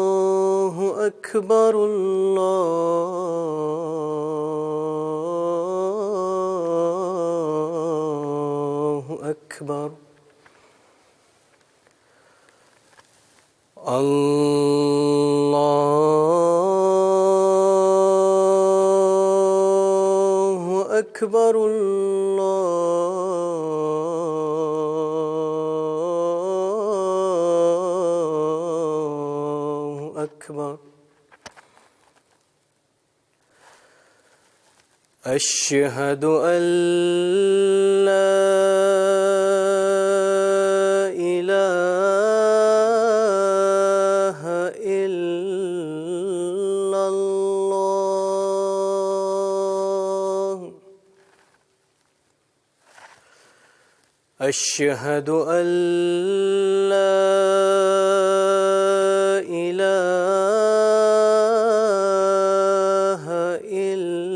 الله أكبر الله أكبر الله أكبر الله أكبر أشهد أن لا إله إلا الله أشهد أن لا إله إلا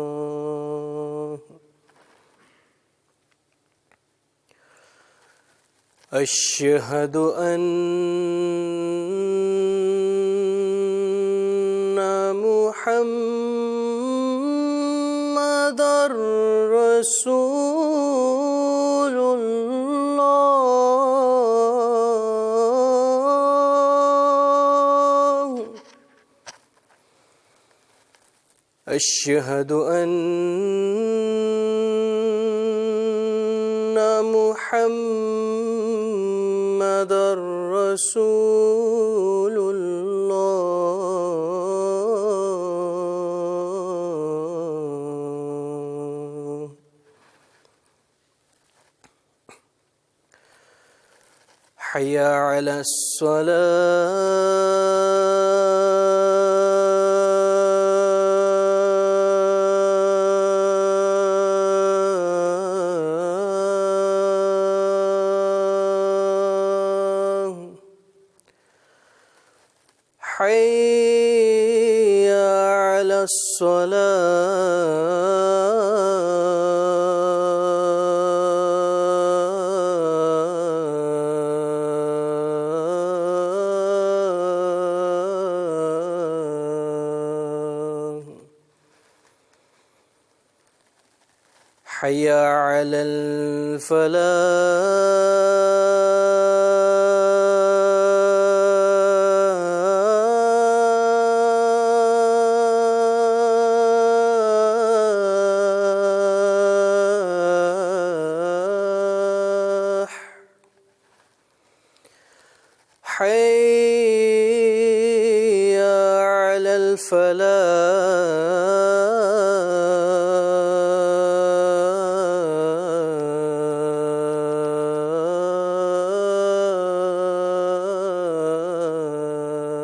الله أشهد أن محمدًا رسول الله أشهد أن محمدًا رسول الله حي على الصلاة حي على الصلاة حي على الفلاح حي على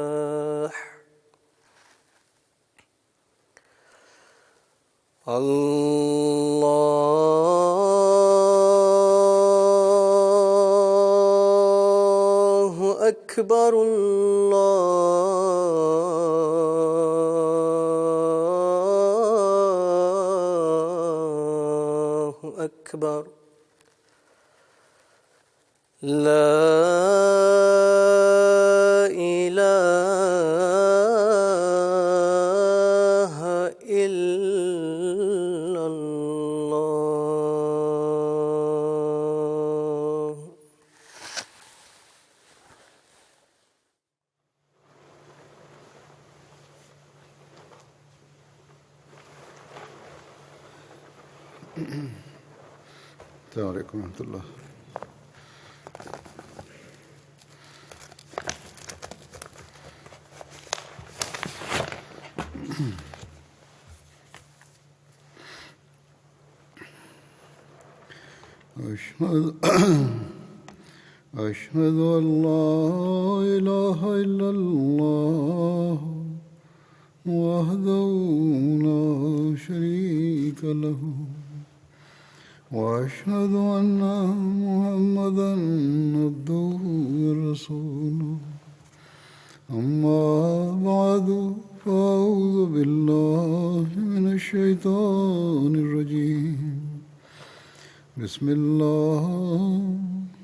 الفلاح الله أكبر الله أكبر لا إله إلا الله السلام عليكم ورحمة الله. أشهد أن لا إله إلا الله وحده لا شريك له وأشهد أن محمدًا عبده ورسوله أما بعد فأعوذ بالله من الشيطان الرجيم بسم الله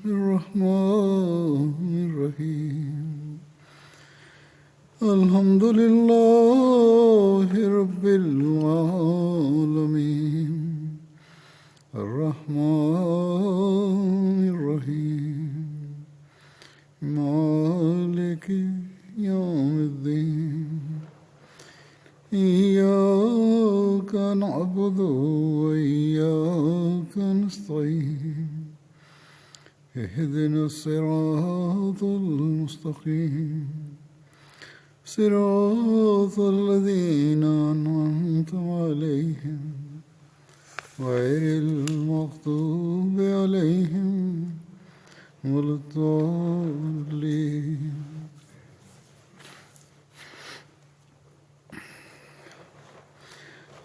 الرحمن الرحيم الحمد لله رب العالمين الرحمن الرحيم مالك يوم الدين إياك نعبد وإياك نستعين اهدنا الصراط المستقيم صراط الذين أنعمت عليهم غير المغضوب عليهم ولا الضالين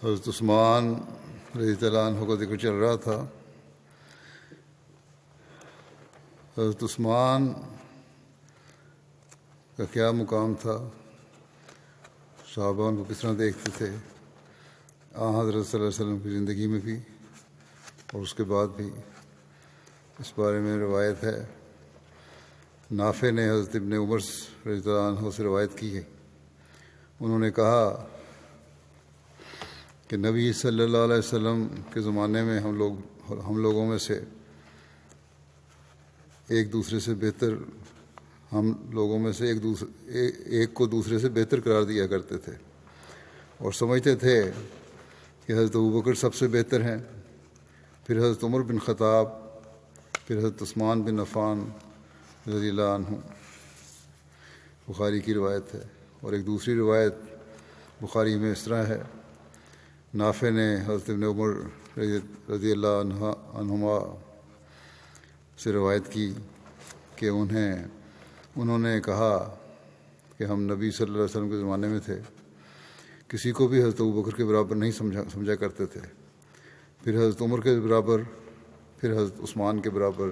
حضرت عثمان رضی اللہ عنہ کا ذکر چل رہا تھا. حضرت عثمان کا کیا مقام تھا, صحابہ ان کو کس طرح دیکھتے تھے, حضرت صلی اللہ علیہ وسلم کی زندگی میں بھی اور اس کے بعد بھی. اس بارے میں روایت ہے, نافع نے حضرت ابن عمر رضی اللہ عنہ سے روایت کی ہے. انہوں نے کہا کہ نبی صلی اللہ علیہ وسلم کے زمانے میں ہم لوگوں میں سے ایک دوسرے سے بہتر ایک کو دوسرے سے بہتر قرار دیا کرتے تھے اور سمجھتے تھے کہ حضرت ابوبکر سب سے بہتر ہیں, پھر حضرت عمر بن خطاب, پھر حضرت عثمان بن عفان رضی اللہ عنہ. بخاری کی روایت ہے. اور ایک دوسری روایت بخاری میں اس طرح ہے, نافع نے حضرت ابن عمر رضی اللہ عنہما سے روایت کی کہ انہوں نے کہا کہ ہم نبی صلی اللہ علیہ وسلم کے زمانے میں تھے, کسی کو بھی حضرت ابوبکر کے برابر نہیں سمجھا کرتے تھے, پھر حضرت عمر کے برابر, پھر حضرت عثمان کے برابر,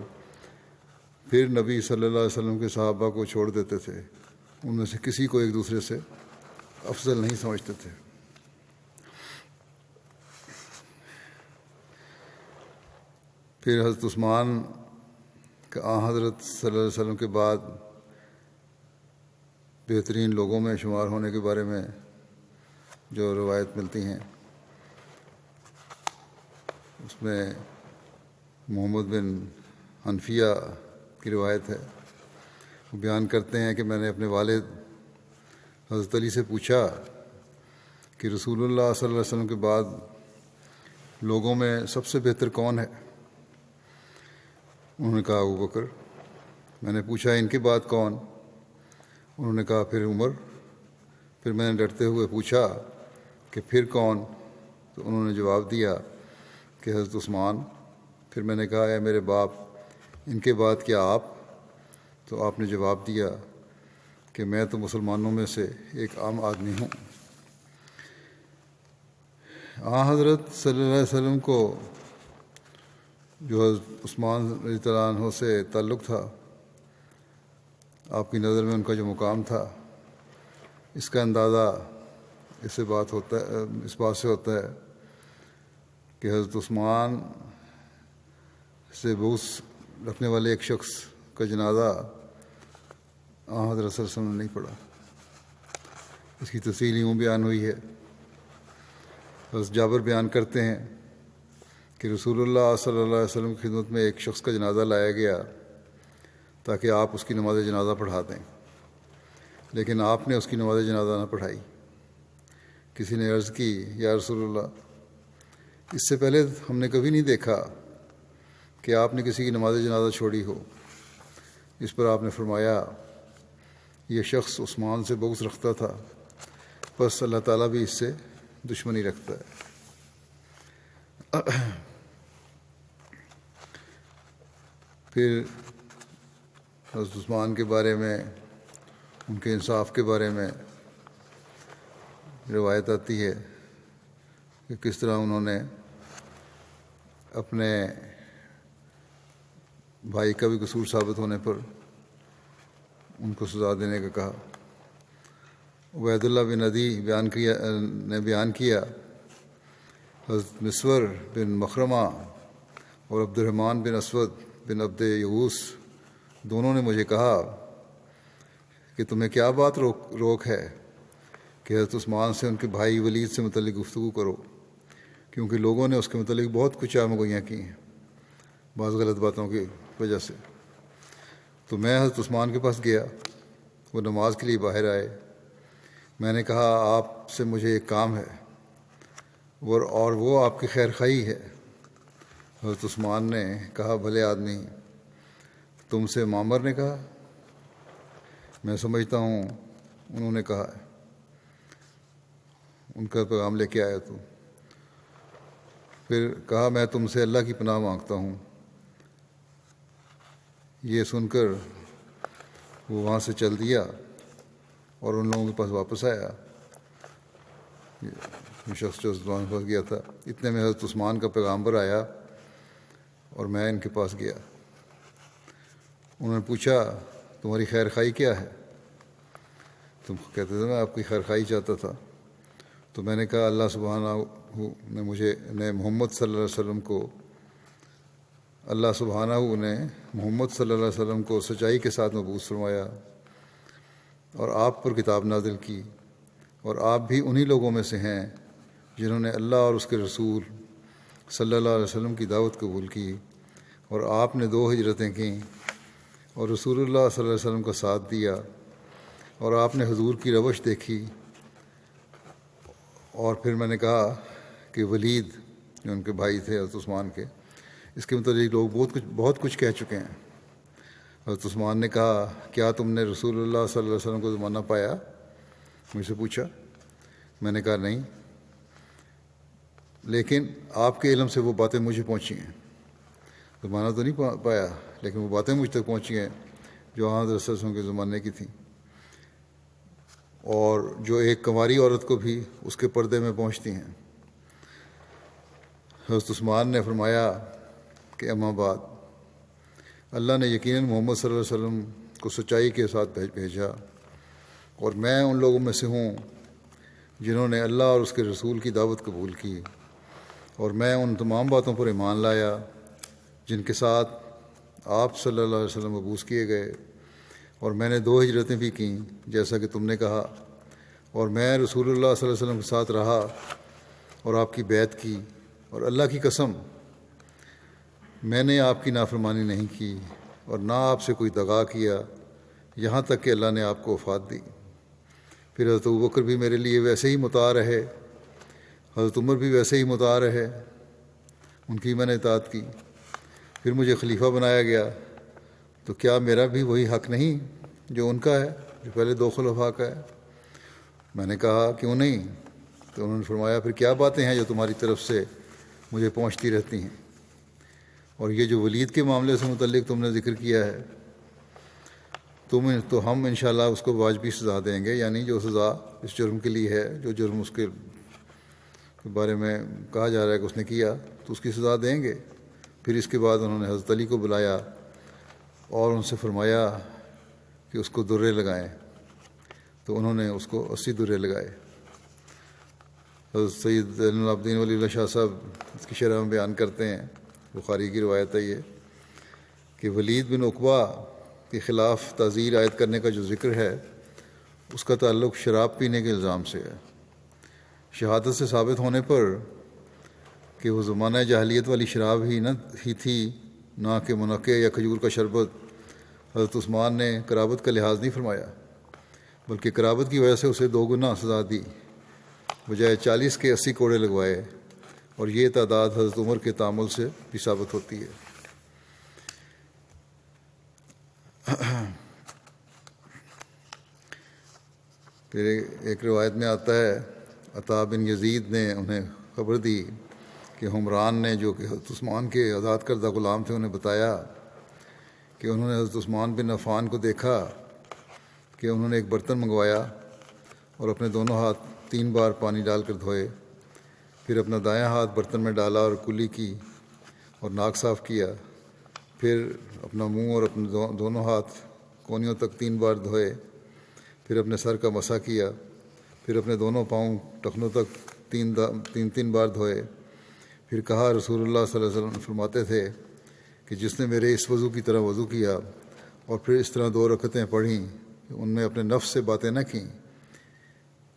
پھر نبی صلی اللہ علیہ وسلم کے صحابہ کو چھوڑ دیتے تھے. ان میں سے کسی کو ایک دوسرے سے افضل نہیں سمجھتے تھے. پھر حضرت عثمان کا حضرت صلی اللہ علیہ وسلم کے بعد بہترین لوگوں میں شمار ہونے کے بارے میں جو روایت ملتی ہیں, اس میں محمد بن حنفیہ کی روایت ہے. وہ بیان کرتے ہیں کہ میں نے اپنے والد حضرت علی سے پوچھا کہ رسول اللہ صلی اللہ علیہ وسلم کے بعد لوگوں میں سب سے بہتر کون ہے؟ انہوں نے کہا ابوبکر. میں نے پوچھا ان کے بعد کون؟ انہوں نے کہا پھر عمر. پھر میں نے ڈرتے ہوئے پوچھا کہ پھر کون؟ تو انہوں نے جواب دیا کہ حضرت عثمان. پھر میں نے کہا اے میرے باپ, ان کے بعد کیا آپ؟ تو آپ نے جواب دیا کہ میں تو مسلمانوں میں سے ایک عام آدمی ہوں. حضرت صلی اللہ علیہ وسلم کو جو حضرت عثمان رضی اللہ عنہ سے تعلق تھا, آپ کی نظر میں ان کا جو مقام تھا, اس کا اندازہ اس بات سے ہوتا ہے کہ حضرت عثمان سے بغض رکھنے والے ایک شخص کا جنازہ حضرت صلی اللہ علیہ وسلم نے نہیں پڑھا. اس کی تفصیل یوں بیان ہوئی ہے. حضرت جابر بیان کرتے ہیں کہ رسول اللہ صلی اللہ علیہ وسلم کی خدمت میں ایک شخص کا جنازہ لایا گیا تاکہ آپ اس کی نماز جنازہ پڑھا دیں, لیکن آپ نے اس کی نماز جنازہ نہ پڑھائی. کسی نے عرض کی یا رسول اللہ, اس سے پہلے ہم نے کبھی نہیں دیکھا کہ آپ نے کسی کی نماز جنازہ چھوڑی ہو. اس پر آپ نے فرمایا یہ شخص عثمان سے بغض رکھتا تھا, بس اللہ تعالیٰ بھی اس سے دشمنی رکھتا ہے. پھر حضرت عثمان کے بارے میں, ان کے انصاف کے بارے میں روایت آتی ہے کہ کس طرح انہوں نے اپنے بھائی کا بھی قصور ثابت ہونے پر ان کو سزا دینے کا کہا. عبید اللہ بن عدی نے بیان کیا حضرت مسور بن مخرمہ اور عبد الرحمن بن اسود بن عبد یغوث دونوں نے مجھے کہا کہ تمہیں کیا بات روک ہے کہ حضرت عثمان سے ان کے بھائی ولید سے متعلق گفتگو کرو، کیونکہ لوگوں نے اس کے متعلق بہت کچھ چامگوئیاں کی ہیں بعض غلط باتوں کی وجہ سے۔ تو میں حضرت عثمان کے پاس گیا، وہ نماز کے لیے باہر آئے۔ میں نے کہا آپ سے مجھے ایک کام ہے اور وہ آپ کی خیر خواہی ہے۔ حضرت عثمان نے کہا بھلے آدمی، تم سے معمر نے کہا؟ میں سمجھتا ہوں انہوں نے کہا ہے، ان کا پیغام لے کے آیا تو۔ پھر کہا میں تم سے اللہ کی پناہ مانگتا ہوں۔ یہ سن کر وہ وہاں سے چل دیا اور ان لوگوں کے پاس واپس آیا، یہ شخص جو عثمان کے پاس گیا تھا۔ اتنے میں حضرت عثمان کا پیغامبر آیا اور میں ان کے پاس گیا۔ انہوں نے پوچھا تمہاری خیر خواہی کیا ہے؟ تم کہتے تھے میں آپ کی خیر خواہی چاہتا تھا۔ تو میں نے کہا اللہ سبحانہ نے محمد صلی اللہ علیہ وسلم کو سچائی کے ساتھ مبعوث فرمایا اور آپ پر کتاب نازل کی، اور آپ بھی انہی لوگوں میں سے ہیں جنہوں نے اللہ اور اس کے رسول صلی اللہ علیہ وسلم کی دعوت قبول کی، اور آپ نے 2 ہجرتیں کیں اور رسول اللہ صلی اللہ علیہ وسلم کا ساتھ دیا، اور آپ نے حضور کی روش دیکھی۔ اور پھر میں نے کہا کہ ولید جو ان کے بھائی تھے حضرت عثمان کے، اس کے متعلق لوگ بہت کچھ کہہ چکے ہیں۔ حضرت عثمان نے کہا کیا تم نے رسول اللہ صلی اللہ علیہ وسلم کو زمانہ پایا؟ مجھ سے پوچھا۔ میں نے کہا نہیں، لیکن آپ کے علم سے وہ باتیں مجھے پہنچی ہیں۔ زمانہ تو نہیں پایا، لیکن وہ باتیں مجھ تک پہنچی ہیں جو حضرت صلی اللہ علیہ وسلم کے زمانے کی تھیں، اور جو ایک کنواری عورت کو بھی اس کے پردے میں پہنچتی ہیں۔ حضرت عثمان نے فرمایا کہ اما بعد، اللہ نے یقیناً محمد صلی اللہ علیہ وسلم کو سچائی کے ساتھ بھیجا، اور میں ان لوگوں میں سے ہوں جنہوں نے اللہ اور اس کے رسول کی دعوت قبول کی، اور میں ان تمام باتوں پر ایمان لایا جن کے ساتھ آپ صلی اللہ علیہ وسلم مبعوث کیے گئے، اور میں نے 2 ہجرتیں بھی کیں جیسا کہ تم نے کہا، اور میں رسول اللہ صلی اللہ علیہ وسلم کے ساتھ رہا اور آپ کی بیعت کی، اور اللہ کی قسم میں نے آپ کی نافرمانی نہیں کی اور نہ آپ سے کوئی دغا کیا، یہاں تک کہ اللہ نے آپ کو وفات دی۔ پھر حضرت ابوبکر بھی میرے لیے ویسے ہی مطاع رہے، حضرت عمر بھی ویسے ہی مطاع رہے، ان کی میں نے اطاعت کی۔ پھر مجھے خلیفہ بنایا گیا، تو کیا میرا بھی وہی حق نہیں جو ان کا ہے، جو پہلے 2 خلفاء کا ہے؟ میں نے کہا کیوں نہیں؟ تو انہوں نے فرمایا پھر کیا باتیں ہیں جو تمہاری طرف سے مجھے پہنچتی رہتی ہیں، اور یہ جو ولید کے معاملے سے متعلق تم نے ذکر کیا ہے تو ہم انشاءاللہ اس کو واجبی سزا دیں گے، یعنی جو سزا اس جرم کے لیے ہے، جو جرم اس کے بارے میں کہا جا رہا ہے کہ اس نے کیا، تو اس کی سزا دیں گے۔ پھر اس کے بعد انہوں نے حضرت علی کو بلایا اور ان سے فرمایا کہ اس کو درے لگائیں، تو انہوں نے اس کو 80 درے لگائے۔ حضرت سید زین العابدین ولی اللہ شاہ صاحب اس کی شرح میں بیان کرتے ہیں، بخاری کی روایت ہے یہ، کہ ولید بن عقبہ کے خلاف تعزیر عائد کرنے کا جو ذکر ہے اس کا تعلق شراب پینے کے الزام سے ہے۔ شہادت سے ثابت ہونے پر کہ وہ زمانہ جاہلیت والی شراب ہی تھی، نہ کہ منقع یا کھجور کا شربت، حضرت عثمان نے قرابت کا لحاظ نہیں فرمایا، بلکہ قرابت کی وجہ سے اسے 2 گنا سزا دی، بجائے 40 کے 80 کوڑے لگوائے، اور یہ تعداد حضرت عمر کے تعامل سے بھی ثابت ہوتی ہے۔ پھر ایک روایت میں آتا ہے عطا بن یزید نے انہیں خبر دی کہ حمران نے، جو کہ حضرت عثمان کے آزاد کردہ غلام تھے، انہیں بتایا کہ انہوں نے حضرت عثمان بن عفان کو دیکھا کہ انہوں نے ایک برتن منگوایا اور اپنے دونوں ہاتھ 3 بار پانی ڈال کر دھوئے، پھر اپنا دایاں ہاتھ برتن میں ڈالا اور کلی کی اور ناک صاف کیا، پھر اپنا منہ اور اپنے دونوں ہاتھ کونیوں تک 3 بار دھوئے، پھر اپنے سر کا مسح کیا، پھر اپنے دونوں پاؤں ٹخنوں تک 3 بار دھوئے، پھر کہا رسول اللہ صلی اللہ علیہ وسلم فرماتے تھے کہ جس نے میرے اس وضو کی طرح وضو کیا اور پھر اس طرح 2 رکعتیں پڑھیں کہ ان میں اپنے نفس سے باتیں نہ کیں،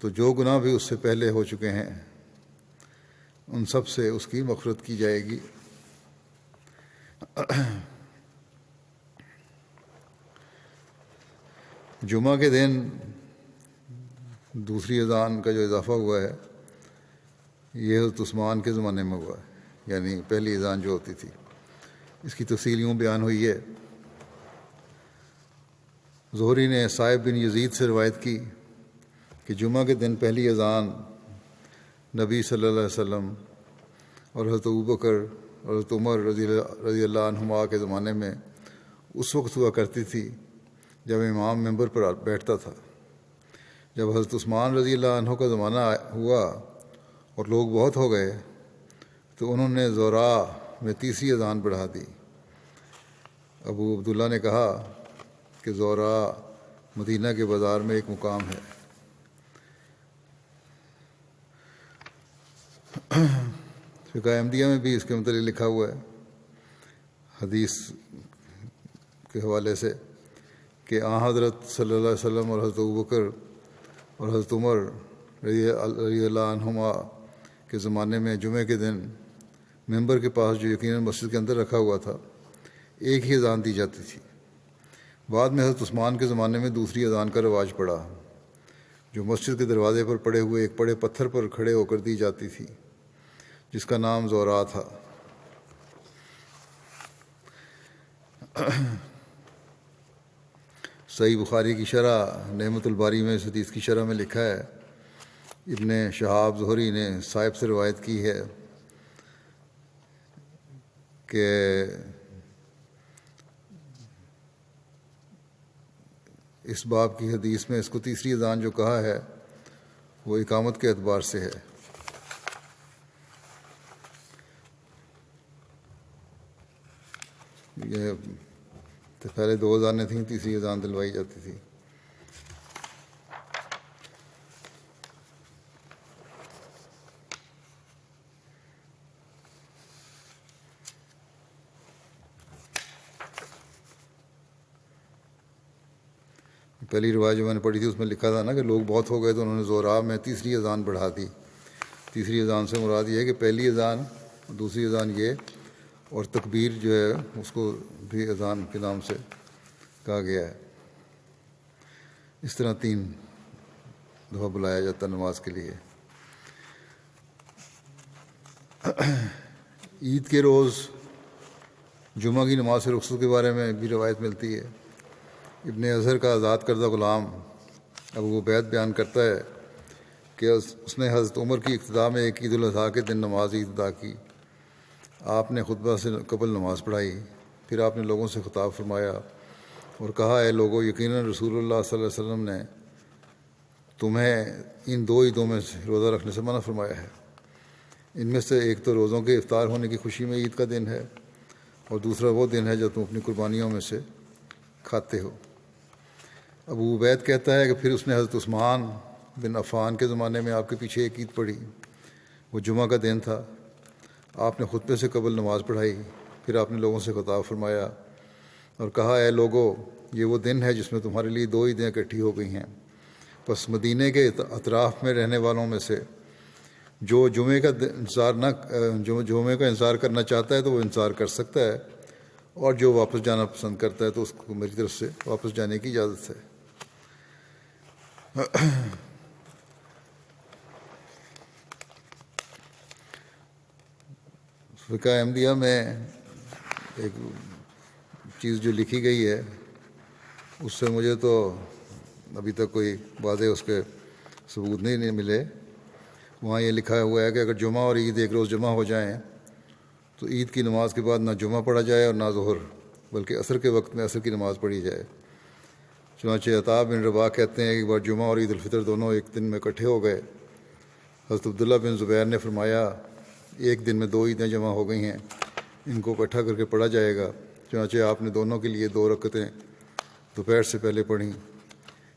تو جو گناہ بھی اس سے پہلے ہو چکے ہیں ان سب سے اس کی مغفرت کی جائے گی۔ جمعہ کے دن دوسری اذان کا جو اضافہ ہوا ہے یہ حضرت عثمان کے زمانے میں ہوا ہے، یعنی پہلی اذان جو ہوتی تھی۔ اس کی تفصیل یوں بیان ہوئی ہے، زہری نے صائب بن یزید سے روایت کی کہ جمعہ کے دن پہلی اذان نبی صلی اللہ علیہ وسلم اور حضرت ابوبکر اور حضرت عمر رضی اللہ عنہما کے زمانے میں اس وقت ہوا کرتی تھی جب امام ممبر پر بیٹھتا تھا۔ جب حضرت عثمان رضی اللہ عنہ کا زمانہ ہوا اور لوگ بہت ہو گئے تو انہوں نے زورا میں تیسری اذان بڑھا دی۔ ابو عبداللہ نے کہا کہ زورا مدینہ کے بازار میں ایک مقام ہے۔ فقہ احمدیہ میں بھی اس کے متعلق لکھا ہوا ہے حدیث کے حوالے سے کہ حضرت صلی اللہ علیہ وسلم اور حضرت ابوبکر اور حضرت عمر رضی اللہ عنہما کے زمانے میں جمعے کے دن ممبر کے پاس جو یقیناً مسجد کے اندر رکھا ہوا تھا ایک ہی اذان دی جاتی تھی۔ بعد میں حضرت عثمان کے زمانے میں دوسری اذان کا رواج پڑا جو مسجد کے دروازے پر پڑے ہوئے ایک بڑے پتھر پر کھڑے ہو کر دی جاتی تھی، جس کا نام زورا تھا۔ صحیح بخاری کی شرح نعمت الباری میں اس حدیث کی شرح میں لکھا ہے، ابن شہاب زہری نے صاحب سے روایت کی ہے کہ اس باب کی حدیث میں اس کو تیسری اذان جو کہا ہے وہ اقامت کے اعتبار سے ہے۔ یہ پہلے 2 اذانیں تھیں، تیسری اذان دلوائی جاتی تھی۔ پہلی روایت جو میں نے پڑھی تھی اس میں لکھا تھا نا کہ لوگ بہت ہو گئے تو انہوں نے زورا میں تیسری اذان بڑھا دی۔ تیسری اذان سے مراد یہ ہے کہ پہلی اذان دوسری اذان یہ، اور تکبیر جو ہے اس کو بھی اذان کے نام سے کہا گیا ہے۔ اس طرح 3 دفعہ بلایا جاتا نماز کے لیے۔ عید کے روز جمعہ کی نماز سے رخصت کے بارے میں بھی روایت ملتی ہے۔ ابن اظہر کا آزاد کردہ غلام ابو عبید بیان کرتا ہے کہ اس نے حضرت عمر کی اقتداء میں ایک عید الاضحیٰ کے دن نماز عید ادا کی۔ آپ نے خطبہ سے قبل نماز پڑھائی، پھر آپ نے لوگوں سے خطاب فرمایا اور کہا، اے لوگو، یقیناً رسول اللہ صلی اللہ علیہ وسلم نے تمہیں ان 2 عیدوں میں سے روزہ رکھنے سے منع فرمایا ہے۔ ان میں سے ایک تو روزوں کے افطار ہونے کی خوشی میں عید کا دن ہے، اور دوسرا وہ دن ہے جو تم اپنی قربانیوں میں سے کھاتے ہو۔ ابو عبید کہتا ہے کہ پھر اس نے حضرت عثمان بن عفان کے زمانے میں آپ کے پیچھے ایک عید پڑھی۔ وہ جمعہ کا دن تھا۔ آپ نے خطبے سے قبل نماز پڑھائی، پھر آپ نے لوگوں سے خطاب فرمایا اور کہا، اے لوگو، یہ وہ دن ہے جس میں تمہارے لیے 2 عیدیں اکٹھی ہو گئی ہیں۔ پس مدینے کے اطراف میں رہنے والوں میں سے جو جمعے کا انتظار کرنا چاہتا ہے تو وہ انتظار کر سکتا ہے، اور جو واپس جانا پسند کرتا ہے تو اس کو میری طرف سے واپس جانے کی اجازت ہے۔ فقہ احمدیہ میں ایک چیز جو لکھی گئی ہے اس سے مجھے تو ابھی تک کوئی واضح اس کے ثبوت نہیں ملے۔ وہاں یہ لکھا ہوا ہے کہ اگر جمعہ اور عید ایک روز جمع ہو جائیں تو عید کی نماز کے بعد نہ جمعہ پڑھا جائے اور نہ ظہر، بلکہ عصر کے وقت میں عصر کی نماز پڑھی جائے۔ چنانچہ عطا بن رباح کہتے ہیں کہ ایک بار جمعہ اور عید الفطر دونوں ایک دن میں اکٹھے ہو گئے۔ حضرت عبداللہ بن زبیر نے فرمایا، ایک دن میں 2 عیدیں جمع ہو گئی ہیں، ان کو اکٹھا کر کے پڑھا جائے گا۔ چنانچہ آپ نے دونوں کے لیے 2 رکعتیں دوپہر سے پہلے پڑھیں۔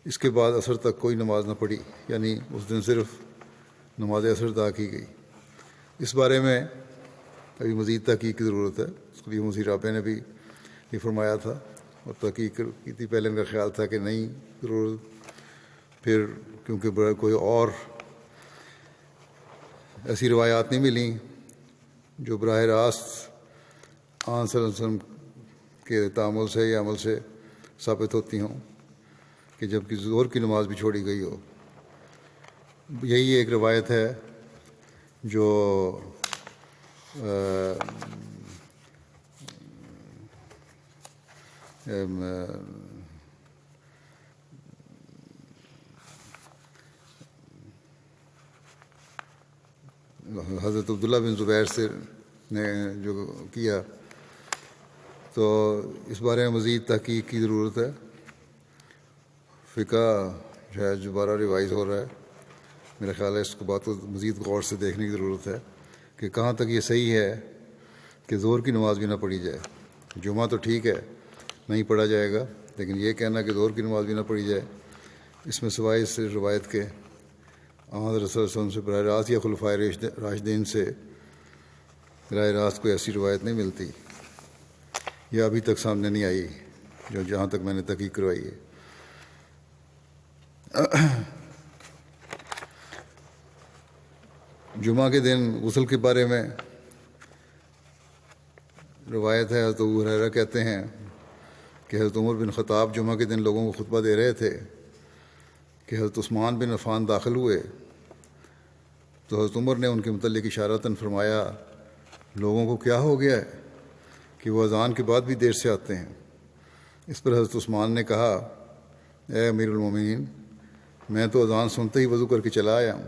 اس کے بعد عصر تک کوئی نماز نہ پڑھی، یعنی اس دن صرف نماز عصر ادا کی گئی۔ اس بارے میں ابھی مزید تحقیق کی ضرورت ہے. اس کے لیے مفتی رابع نے بھی یہ فرمایا تھا اور تحقیق کی تھی. پہلے ان کا خیال تھا کہ نہیں ضرورت، پھر کیونکہ کوئی اور ایسی روایات نہیں ملیں جو براہ راست آن صلی اللہ علیہ وسلم کے تعامل سے یا عمل سے ثابت ہوتی ہوں کہ جب کہ ظہر کی نماز بھی چھوڑی گئی ہو. یہی ایک روایت ہے جو حضرت عبداللہ بن زبیر سے نے جو کیا، تو اس بارے میں مزید تحقیق کی ضرورت ہے. فقہ شاید دوبارہ ریوائز ہو رہا ہے. میرا خیال ہے اس کو بات کو مزید غور سے دیکھنے کی ضرورت ہے کہ کہاں تک یہ صحیح ہے کہ ظہر کی نماز بھی نہ پڑھی جائے. جمعہ تو ٹھیک ہے نہیں پڑھا جائے گا، لیکن یہ کہنا کہ ظہر کی نماز بھی نہ پڑھی جائے، اس میں سوائے اس روایت کے حضرت صلی اللہ علیہ وسلم سے براہ راست یا خلفائے راشدین سے براہ راست کوئی ایسی روایت نہیں ملتی، یا ابھی تک سامنے نہیں آئی جہاں تک میں نے تحقیق کروائی ہے. جمعہ کے دن غسل کے بارے میں روایت ہے. حضرت ابو ہریرہ کہتے ہیں کہ حضرت عمر بن خطاب جمعہ کے دن لوگوں کو خطبہ دے رہے تھے کہ حضرت عثمان بن عفان داخل ہوئے تو حضرت عمر نے ان کے متعلق اشارتاً فرمایا، لوگوں کو کیا ہو گیا ہے کہ وہ اذان کے بعد بھی دیر سے آتے ہیں. اس پر حضرت عثمان نے کہا، اے امیر المومنین، میں تو اذان سنتے ہی وضو کر کے چلا آیا ہوں.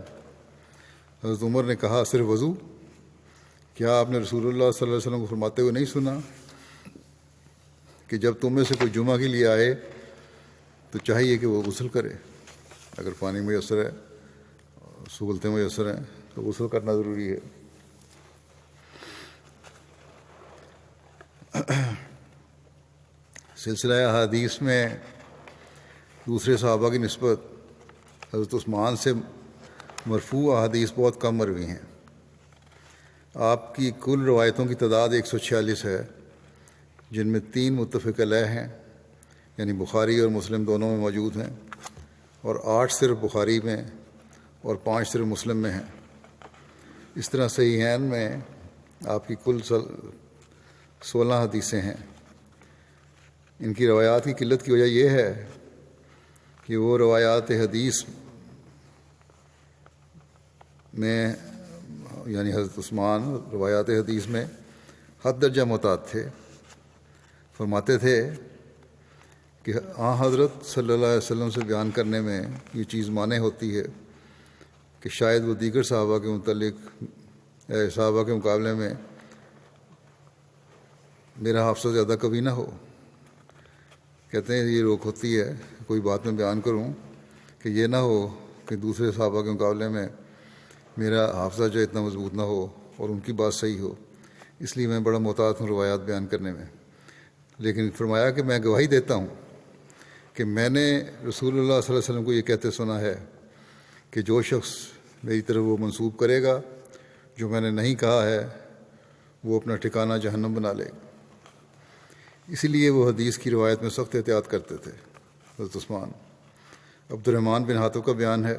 حضرت عمر نے کہا، صرف وضو؟ کیا آپ نے رسول اللہ صلی اللہ علیہ وسلم کو فرماتے ہوئے نہیں سنا کہ جب تم میں سے کوئی جمعہ کے لیے آئے تو چاہیے کہ وہ غسل کرے؟ اگر پانی میسر ہے، سہولتیں میسر ہیں تو غسل کرنا ضروری ہے. سلسلہ احادیث میں دوسرے صحابہ کی نسبت حضرت عثمان سے مرفوع احادیث بہت کم مروی ہیں. آپ کی کل روایتوں کی تعداد 146 ہے، جن میں 3 متفق علیہ ہیں، یعنی بخاری اور مسلم دونوں میں موجود ہیں، اور 8 صرف بخاری میں اور 5 صرف مسلم میں ہیں. اس طرح صحیحین میں آپ کی کل 16 حدیثیں ہیں. ان کی روایات کی قلت کی وجہ یہ ہے کہ وہ روایات حدیث میں یعنی حضرت عثمان روایات حدیث میں حد درجہ محتاط تھے. فرماتے تھے کہ حضرت صلی اللہ علیہ وسلم سے بیان کرنے میں یہ چیز مانع ہوتی ہے کہ شاید وہ دیگر صحابہ کے صحابہ کے مقابلے میں میرا حافظہ زیادہ قوی نہ ہو. کہتے ہیں یہ روک ہوتی ہے کوئی بات میں بیان کروں کہ یہ نہ ہو کہ دوسرے صحابہ کے مقابلے میں میرا حافظہ جو اتنا مضبوط نہ ہو اور ان کی بات صحیح ہو، اس لیے میں بڑا محتاط ہوں روایات بیان کرنے میں. لیکن فرمایا کہ میں گواہی دیتا ہوں کہ میں نے رسول اللہ صلی اللہ علیہ وسلم کو یہ کہتے سنا ہے کہ جو شخص میری طرف وہ منسوب کرے گا جو میں نے نہیں کہا ہے، وہ اپنا ٹھکانہ جہنم بنا لے گا. اسی لیے وہ حدیث کی روایت میں سخت احتیاط کرتے تھے. حضرت عثمان. عبد الرحمن بن حاتب کا بیان ہے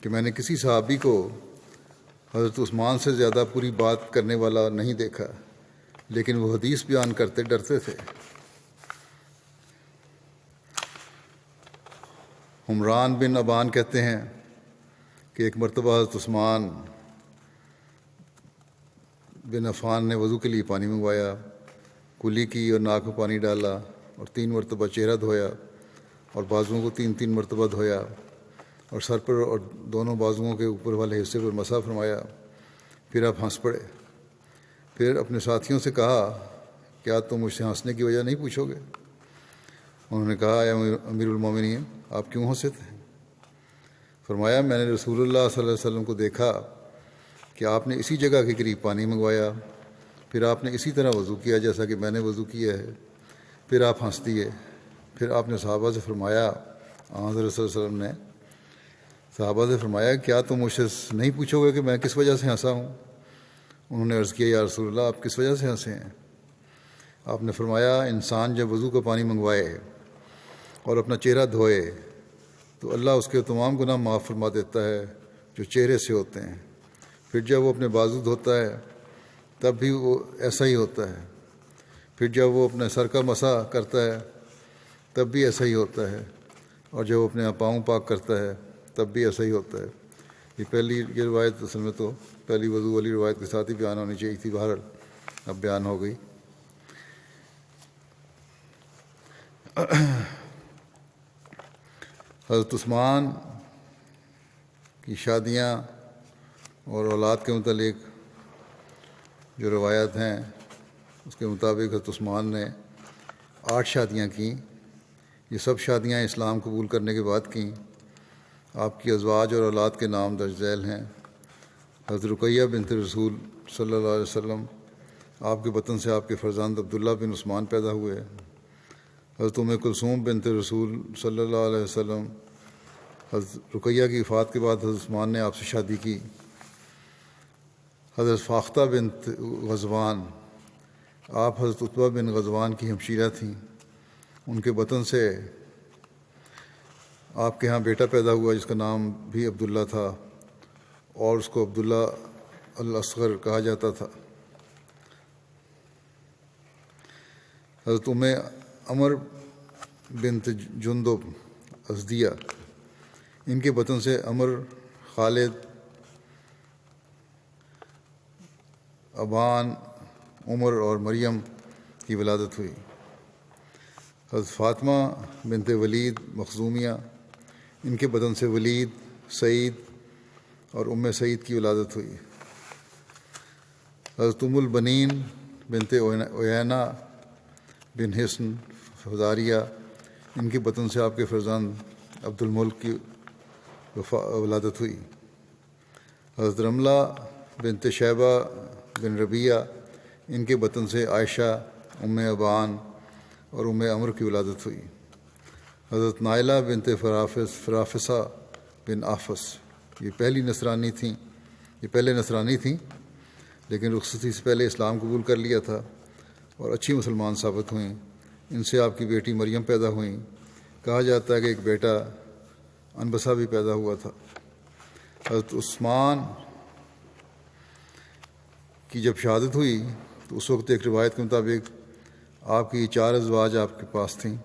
کہ میں نے کسی صحابی کو حضرت عثمان سے زیادہ پوری بات کرنے والا نہیں دیکھا، لیکن وہ حدیث بیان کرتے ڈرتے تھے. عمران بن ابان کہتے ہیں کہ ایک مرتبہ حضرت عثمان بن عفان نے وضو کے لیے پانی منگوایا، کلی کی اور ناک میں پانی ڈالا اور 3 مرتبہ چہرہ دھویا اور بازوؤں کو 3 مرتبہ دھویا اور سر پر اور دونوں بازوؤں کے اوپر والے حصے پر مسح فرمایا. پھر آپ ہنس پڑے. پھر اپنے ساتھیوں سے کہا، کیا تم مجھ سے ہنسنے کی وجہ نہیں پوچھو گے؟ انہوں نے کہا، اے امیر المومنین، آپ کیوں ہنسے تھے؟ فرمایا، میں نے رسول اللہ صلی اللہ علیہ وسلم کو دیکھا کہ آپ نے اسی جگہ کے قریب پانی منگوایا، پھر آپ نے اسی طرح وضو کیا جیسا کہ میں نے وضو کیا ہے، پھر آپ ہنس دیے. پھر آپ نے صحابہ سے فرمایا، حضرت صلی اللہ علیہ وسلم نے صحابہ سے فرمایا، کیا تم مجھ سے نہیں پوچھو گے کہ میں کس وجہ سے ہنسا ہوں؟ انہوں نے عرض کیا یا رسول اللہ آپ کس وجہ سے ہنسے ہیں؟ آپ نے فرمایا انسان جب وضو کا پانی منگوائے اور اپنا چہرہ دھوئے تو اللہ اس کے تمام گناہ معاف فرما دیتا ہے جو چہرے سے ہوتے ہیں، پھر جب وہ اپنے بازو دھوتا ہے تب بھی وہ ایسا ہی ہوتا ہے، پھر جب وہ اپنے سر کا مسح کرتا ہے تب بھی ایسا ہی ہوتا ہے، اور جب وہ اپنے پاؤں پاک کرتا ہے تب بھی ایسا ہی ہوتا ہے۔ یہ روایت اصل میں تو پہلی وضو والی روایت کے ساتھ ہی بیان ہونی چاہیے تھی، بہرحال اب بیان ہو گئی۔ حضرت عثمان کی شادیاں اور اولاد کے متعلق جو روایات ہیں اس کے مطابق حضرت عثمان نے 8 شادیاں کیں۔ یہ سب شادیاں اسلام قبول کرنے کے بعد کیں۔ آپ کی ازواج اور اولاد کے نام درج ذیل ہیں۔ حضرت رقیہ بنت رسول صلی اللہ علیہ وسلم، آپ کے بطن سے آپ کے فرزند عبداللہ بن عثمان پیدا ہوئے۔ حضرت ام کلثوم بنت رسول صلی اللہ علیہ وسلم، حضرت رقیہ کی وفات کے بعد حضرت عثمان نے آپ سے شادی کی۔ حضرت فاختہ بنت غزوان، آپ حضرت عتبہ بن غزوان کی ہمشیرہ تھیں۔ ان کے بطن سے آپ کے ہاں بیٹا پیدا ہوا جس کا نام بھی عبداللہ تھا، اور اس کو عبداللہ الاصغر کہا جاتا تھا۔ حضرت ام عمر بنت جندب ازدیہ، ان کے بطن سے عمر، خالد، ابان، عمر اور مریم کی ولادت ہوئی۔ حضرت فاطمہ بنت ولید مخزومیہ، ان کے بدن سے ولید، سعید اور ام سعید کی ولادت ہوئی۔ حضرت ام البنین بنت عیینہ بن حسن فزاریہ، ان کے بطن سے آپ کے فرزند عبد الملک کی ولادت ہوئی۔ حضرت رملہ بنت شیبہ بن ربیہ، ان کے بطن سے عائشہ، ام ابان اور ام عمر کی ولادت ہوئی۔ حضرت نائلہ بنت فرافسہ بن آفس، یہ پہلے نصرانی تھیں لیکن رخصتی سے پہلے اسلام قبول کر لیا تھا اور اچھی مسلمان ثابت ہوئیں۔ ان سے آپ کی بیٹی مریم پیدا ہوئیں۔ کہا جاتا ہے کہ ایک بیٹا انبسہ بھی پیدا ہوا تھا۔ حضرت عثمان کی جب شہادت ہوئی تو اس وقت ایک روایت کے مطابق آپ کی 4 ازواج آپ کے پاس تھیں،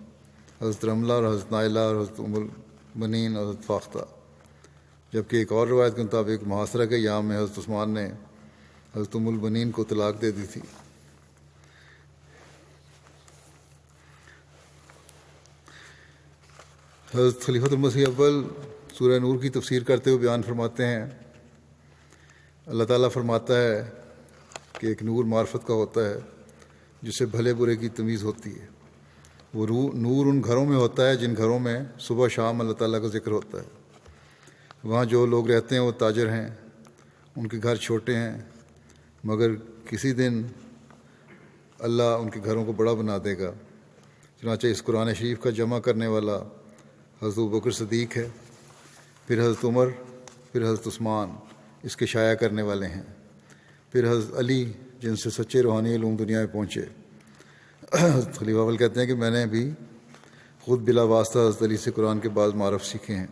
حضرت رملہ اور حضرت نائلہ اور حضرت ام البنین اور حضرت فاختہ، جبکہ ایک اور روایت کے مطابق محاصرہ کے ایام میں حضرت عثمان نے حضرت ام البنین کو طلاق دے دی تھی۔ حضرت خلیفۃ المسیح اول سورہ نور کی تفسیر کرتے ہوئے بیان فرماتے ہیں، اللہ تعالیٰ فرماتا ہے کہ ایک نور معرفت کا ہوتا ہے جس سے بھلے برے کی تمیز ہوتی ہے۔ وہ نور ان گھروں میں ہوتا ہے جن گھروں میں صبح شام اللہ تعالیٰ کا ذکر ہوتا ہے۔ وہاں جو لوگ رہتے ہیں وہ تاجر ہیں، ان کے گھر چھوٹے ہیں، مگر کسی دن اللہ ان کے گھروں کو بڑا بنا دے گا۔ چنانچہ اس قرآن شریف کا جمع کرنے والا حضرت ابوبکر صدیق ہے، پھر حضرت عمر، پھر حضرت عثمان اس کے شائع کرنے والے ہیں، پھر حضرت علی جن سے سچے روحانی علوم دنیا میں پہنچے۔ حضرت خلیفہ اول کہتے ہیں کہ میں نے بھی خود بلا واسطہ حضرت علی سے قرآن کے بعض معارف سیکھے ہیں۔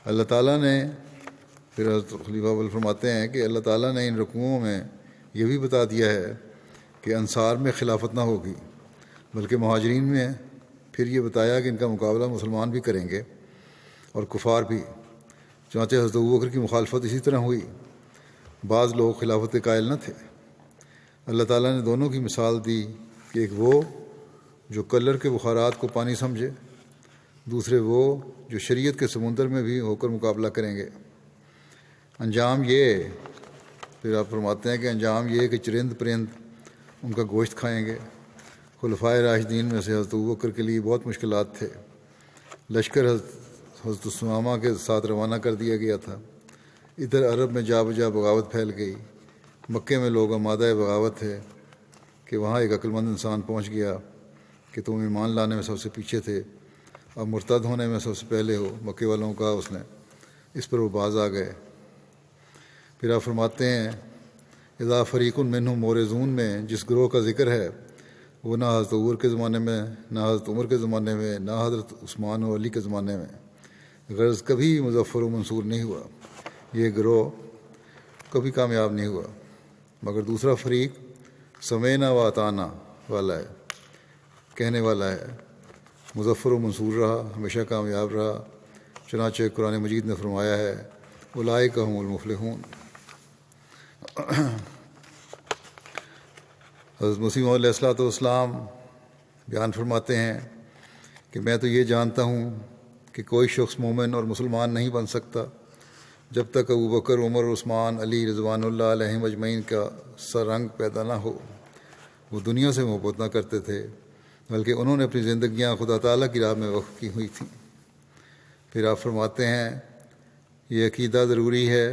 اللہ تعالیٰ نے، پھر حضرت خلیفہ اول فرماتے ہیں کہ اللہ تعالیٰ نے ان رکوعوں میں یہ بھی بتا دیا ہے کہ انصار میں خلافت نہ ہوگی، بلکہ مہاجرین میں پھر یہ بتایا کہ ان کا مقابلہ مسلمان بھی کریں گے اور کفار بھی۔ چنانچہ حضرت ابوبکر کی مخالفت اسی طرح ہوئی، بعض لوگ خلافت کے قائل نہ تھے۔ اللہ تعالیٰ نے دونوں کی مثال دی کہ ایک وہ جو کلر کے بخارات کو پانی سمجھے، دوسرے وہ جو شریعت کے سمندر میں بھی ہو کر مقابلہ کریں گے۔ انجام یہ، پھر آپ فرماتے ہیں کہ انجام یہ کہ چرند پرند ان کا گوشت کھائیں گے۔ خلفائے راشدین میں سے حضرت ابوبکر کے لیے بہت مشکلات تھے۔ لشکر حضرت ثمامہ کے ساتھ روانہ کر دیا گیا تھا۔ ادھر عرب میں جا بجا بغاوت پھیل گئی۔ مکے میں لوگ آمادہ بغاوت تھے کہ وہاں ایک عقلمند انسان پہنچ گیا کہ تم ایمان لانے میں سب سے پیچھے تھے، اب مرتد ہونے میں سب سے پہلے ہو۔ مکے والوں کو کہا اس نے، اس پر وہ باز آ گئے۔ پھر آپ فرماتے ہیں اذا فریق منہم مورزون میں جس گروہ کا ذکر ہے وہ نہ حضرت عمر کے زمانے میں، نہ حضرت عمر کے زمانے میں، نہ حضرت عثمان و علی کے زمانے میں غرض کبھی مظفر و منصور نہیں ہوا، یہ گروہ کبھی کامیاب نہیں ہوا، مگر دوسرا فریق سمینا و اطانا والا ہے، کہنے والا ہے، مظفر و منصور رہا، ہمیشہ کامیاب رہا۔ چنانچہ قرآن مجید نے فرمایا ہے اولئک هم المفلحون۔ حضرت مسیح موعود علیہ السلام بیان فرماتے ہیں کہ میں تو یہ جانتا ہوں کہ کوئی شخص مومن اور مسلمان نہیں بن سکتا جب تک ابو بکر، عمر، عثمان، علی رضوان اللہ علیہم اجمعین کا سر رنگ پیدا نہ ہو۔ وہ دنیا سے محبت نہ کرتے تھے بلکہ انہوں نے اپنی زندگیاں خدا تعالیٰ کی راہ میں وقف کی ہوئی تھیں۔ پھر آپ فرماتے ہیں یہ عقیدہ ضروری ہے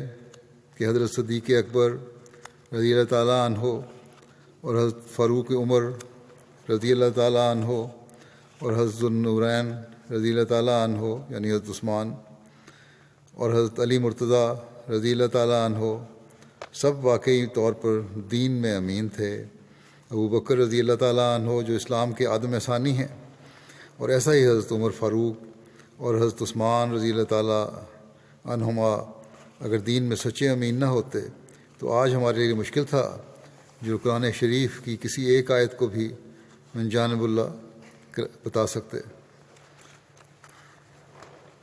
کہ حضرت صدیق اکبر رضی اللہ تعالیٰ عنہ اور حضرت فاروق عمر رضی اللہ تعالیٰ عنہ اور حضرت ذوالنورین رضی اللہ تعالیٰ عنہ یعنی حضرت عثمان اور حضرت علی مرتضیٰ رضی اللہ تعالیٰ عنہ سب واقعی طور پر دین میں امین تھے۔ ابو بکر رضی اللہ تعالیٰ عنہ جو اسلام کے عدم ثانی ہیں، اور ایسا ہی حضرت عمر فاروق اور حضرت عثمان رضی اللہ تعالیٰ عنہما اگر دین میں سچے امین نہ ہوتے تو آج ہمارے لیے مشکل تھا جو قرآن شریف کی کسی ایک آیت کو بھی من جانب اللہ بتا سکتے۔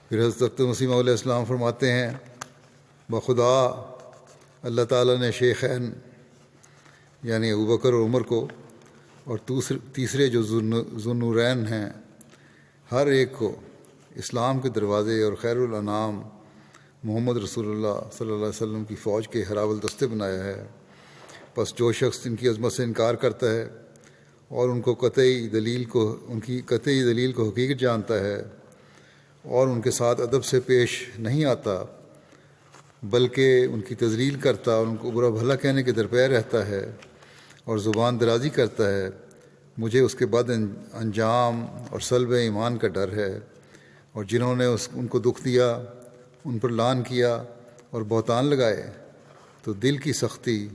پھر حضرت مسیح موعود علیہ السلام فرماتے ہیں بخدا اللہ تعالیٰ نے شیخین یعنی ابو بکر اور عمر کو اور تیسرے جو ذوالنورین ہیں ہر ایک کو اسلام کے دروازے اور خیر الانام محمد رسول اللہ صلی اللہ علیہ وسلم کی فوج کے ہراول دستے بنایا ہے۔ پس جو شخص ان کی عظمت سے انکار کرتا ہے اور ان کی قطعی دلیل کو حقیقت جانتا ہے اور ان کے ساتھ ادب سے پیش نہیں آتا بلکہ ان کی تذلیل کرتا اور ان کو برا بھلا کہنے کے درپے رہتا ہے اور زبان درازی کرتا ہے، مجھے اس کے بعد انجام اور سلب ایمان کا ڈر ہے۔ اور جنہوں نے ان کو دکھ دیا، ان پر لعن کیا اور بہتان لگائے تو دل کی سختی